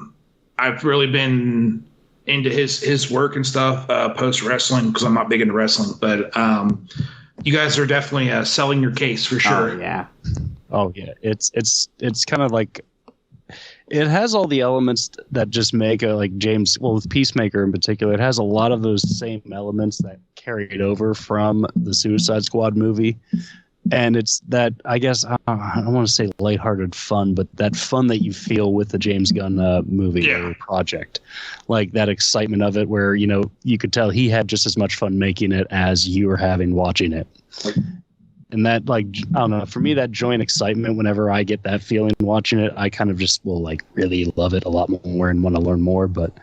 I've really been into his work and stuff post wrestling because I'm not big into wrestling, but you guys are definitely selling your case for sure. Oh yeah, it's kind of like, it has all the elements that just make with Peacemaker in particular, it has a lot of those same elements that carried over from the Suicide Squad movie. And it's that, I guess, I don't want to say lighthearted fun, but that fun that you feel with the James Gunn movie or project. Like that excitement of it where, you could tell he had just as much fun making it as you were having watching it. And that, I don't know, for me, that joint excitement, whenever I get that feeling watching it, I kind of just will, really love it a lot more and want to learn more. But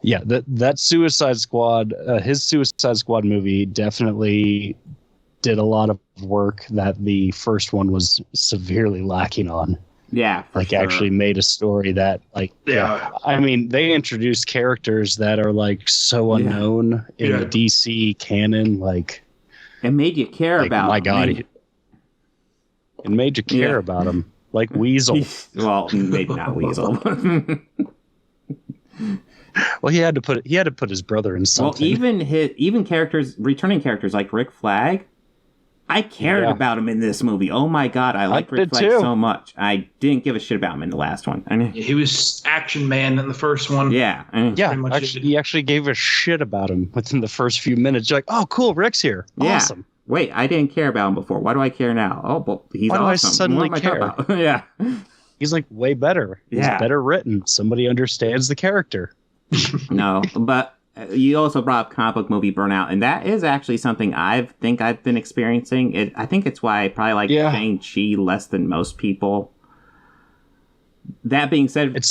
yeah, that Suicide Squad, his Suicide Squad movie definitely did a lot of work that the first one was severely lacking on. Yeah. Actually made a story that I mean, they introduced characters that are so unknown in the DC canon. It made you care about my God. It made you care about him. Like Weasel. Well, maybe not Weasel. Well, he had to put his brother in something. Well, even characters, returning characters like Rick Flag, I cared about him in this movie. Oh my God, I liked Rick Flag so much. I didn't give a shit about him in the last one. He was Action Man in the first one. Yeah. He actually gave a shit about him within the first few minutes. You're like, oh, cool, Rick's here. Yeah. Awesome. Wait, I didn't care about him before. Why do I care now? Oh, but he's awesome. Why do I suddenly care? Yeah. He's way better. He's better written. Somebody understands the character. No, but you also brought up comic book movie burnout, and that is actually something I've been experiencing. I think it's why I probably like Shang-Chi less than most people. That being said,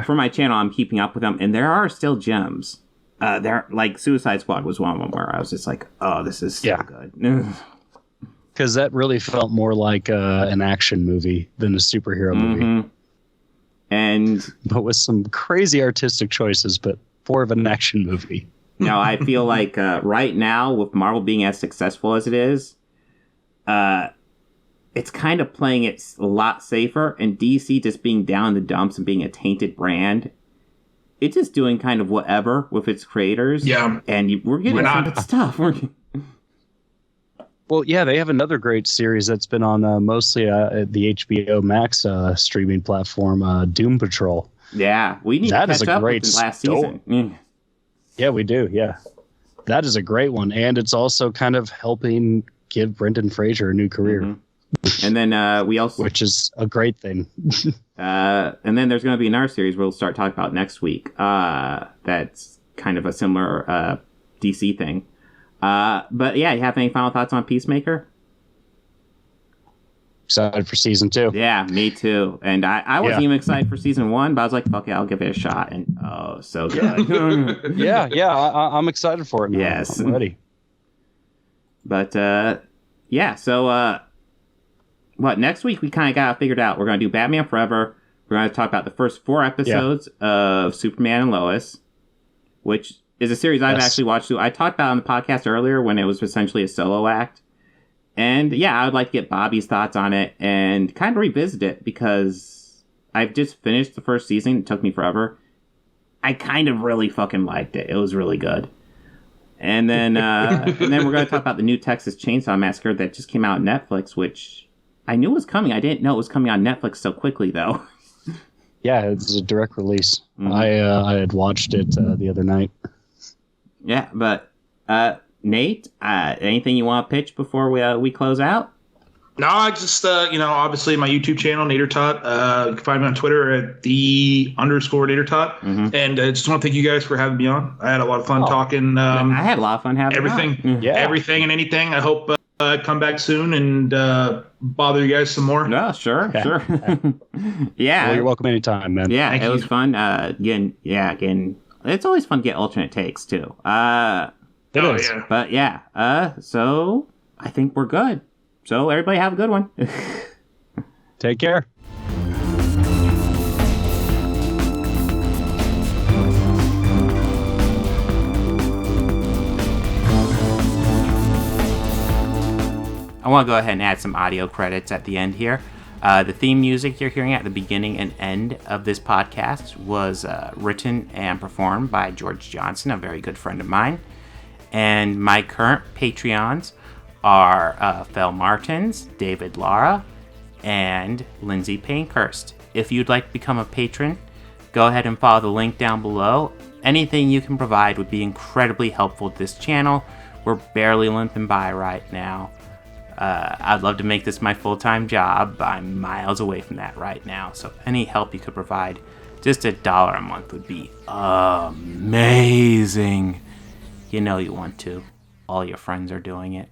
for my channel, I'm keeping up with them, and there are still gems. There, Suicide Squad was one of them where I was just like, oh, this is so good. Because that really felt more like an action movie than a superhero movie. But with some crazy artistic choices, but more of an action movie. Now, I feel like right now, with Marvel being as successful as it is, it's kind of playing it a lot safer, and DC just being down in the dumps and being a tainted brand. It's just doing kind of whatever with its creators. Yeah. And we're getting some good stuff. Well, yeah, they have another great series that's been on mostly the HBO Max streaming platform, Doom Patrol. Yeah, we need to catch up with the last season. Yeah, we do. Yeah, that is a great one, and it's also kind of helping give Brendan Fraser a new career. Mm-hmm. And then we also, which is a great thing. And then there's going to be another series we'll start talking about next week. That's kind of a similar DC thing. But yeah, you have any final thoughts on Peacemaker? Excited for season 2. Yeah, me too. And I wasn't even excited for season 1, but I was like, okay, I'll give it a shot. And so good. yeah, I'm excited for it now. Yes. I'm ready. But yeah, so what next week we kind of got figured out. We're going to do Batman Forever. We're going to talk about the first 4 episodes of Superman and Lois, which is a series I've actually watched too. I talked about it on the podcast earlier when it was essentially a solo act. And yeah, I would like to get Bobby's thoughts on it and kind of revisit it because I've just finished the first season. It took me forever. I kind of really fucking liked it. It was really good. And then we're going to talk about the new Texas Chainsaw Massacre that just came out on Netflix, which I knew was coming. I didn't know it was coming on Netflix so quickly, though. Yeah, it's a direct release. Mm-hmm. I had watched it the other night. Yeah, but Nate, anything you want to pitch before we close out? No, I just, obviously my YouTube channel, Nader Tot. You can find me on Twitter at _Nader Tot. Mm-hmm. And I just want to thank you guys for having me on. I had a lot of fun talking. I had a lot of fun having everything. Everything and anything. I hope I come back soon and bother you guys some more. No, sure. Yeah. Well, you're welcome anytime, man. Yeah, it was fun. Again, it's always fun to get alternate takes, too. It is. Yeah. But yeah, so I think we're good. So everybody have a good one. Take care. I want to go ahead and add some audio credits at the end here. The theme music you're hearing at the beginning and end of this podcast was written and performed by George Johnson, a very good friend of mine. And my current Patreons are Fel Martins, David Lara, and Lindsay Pankhurst. If you'd like to become a patron, go ahead and follow the link down below. Anything you can provide would be incredibly helpful to this channel. We're barely limping by right now. I'd love to make this my full-time job, but I'm miles away from that right now. So any help you could provide, just $1 a month would be amazing. You know you want to. All your friends are doing it.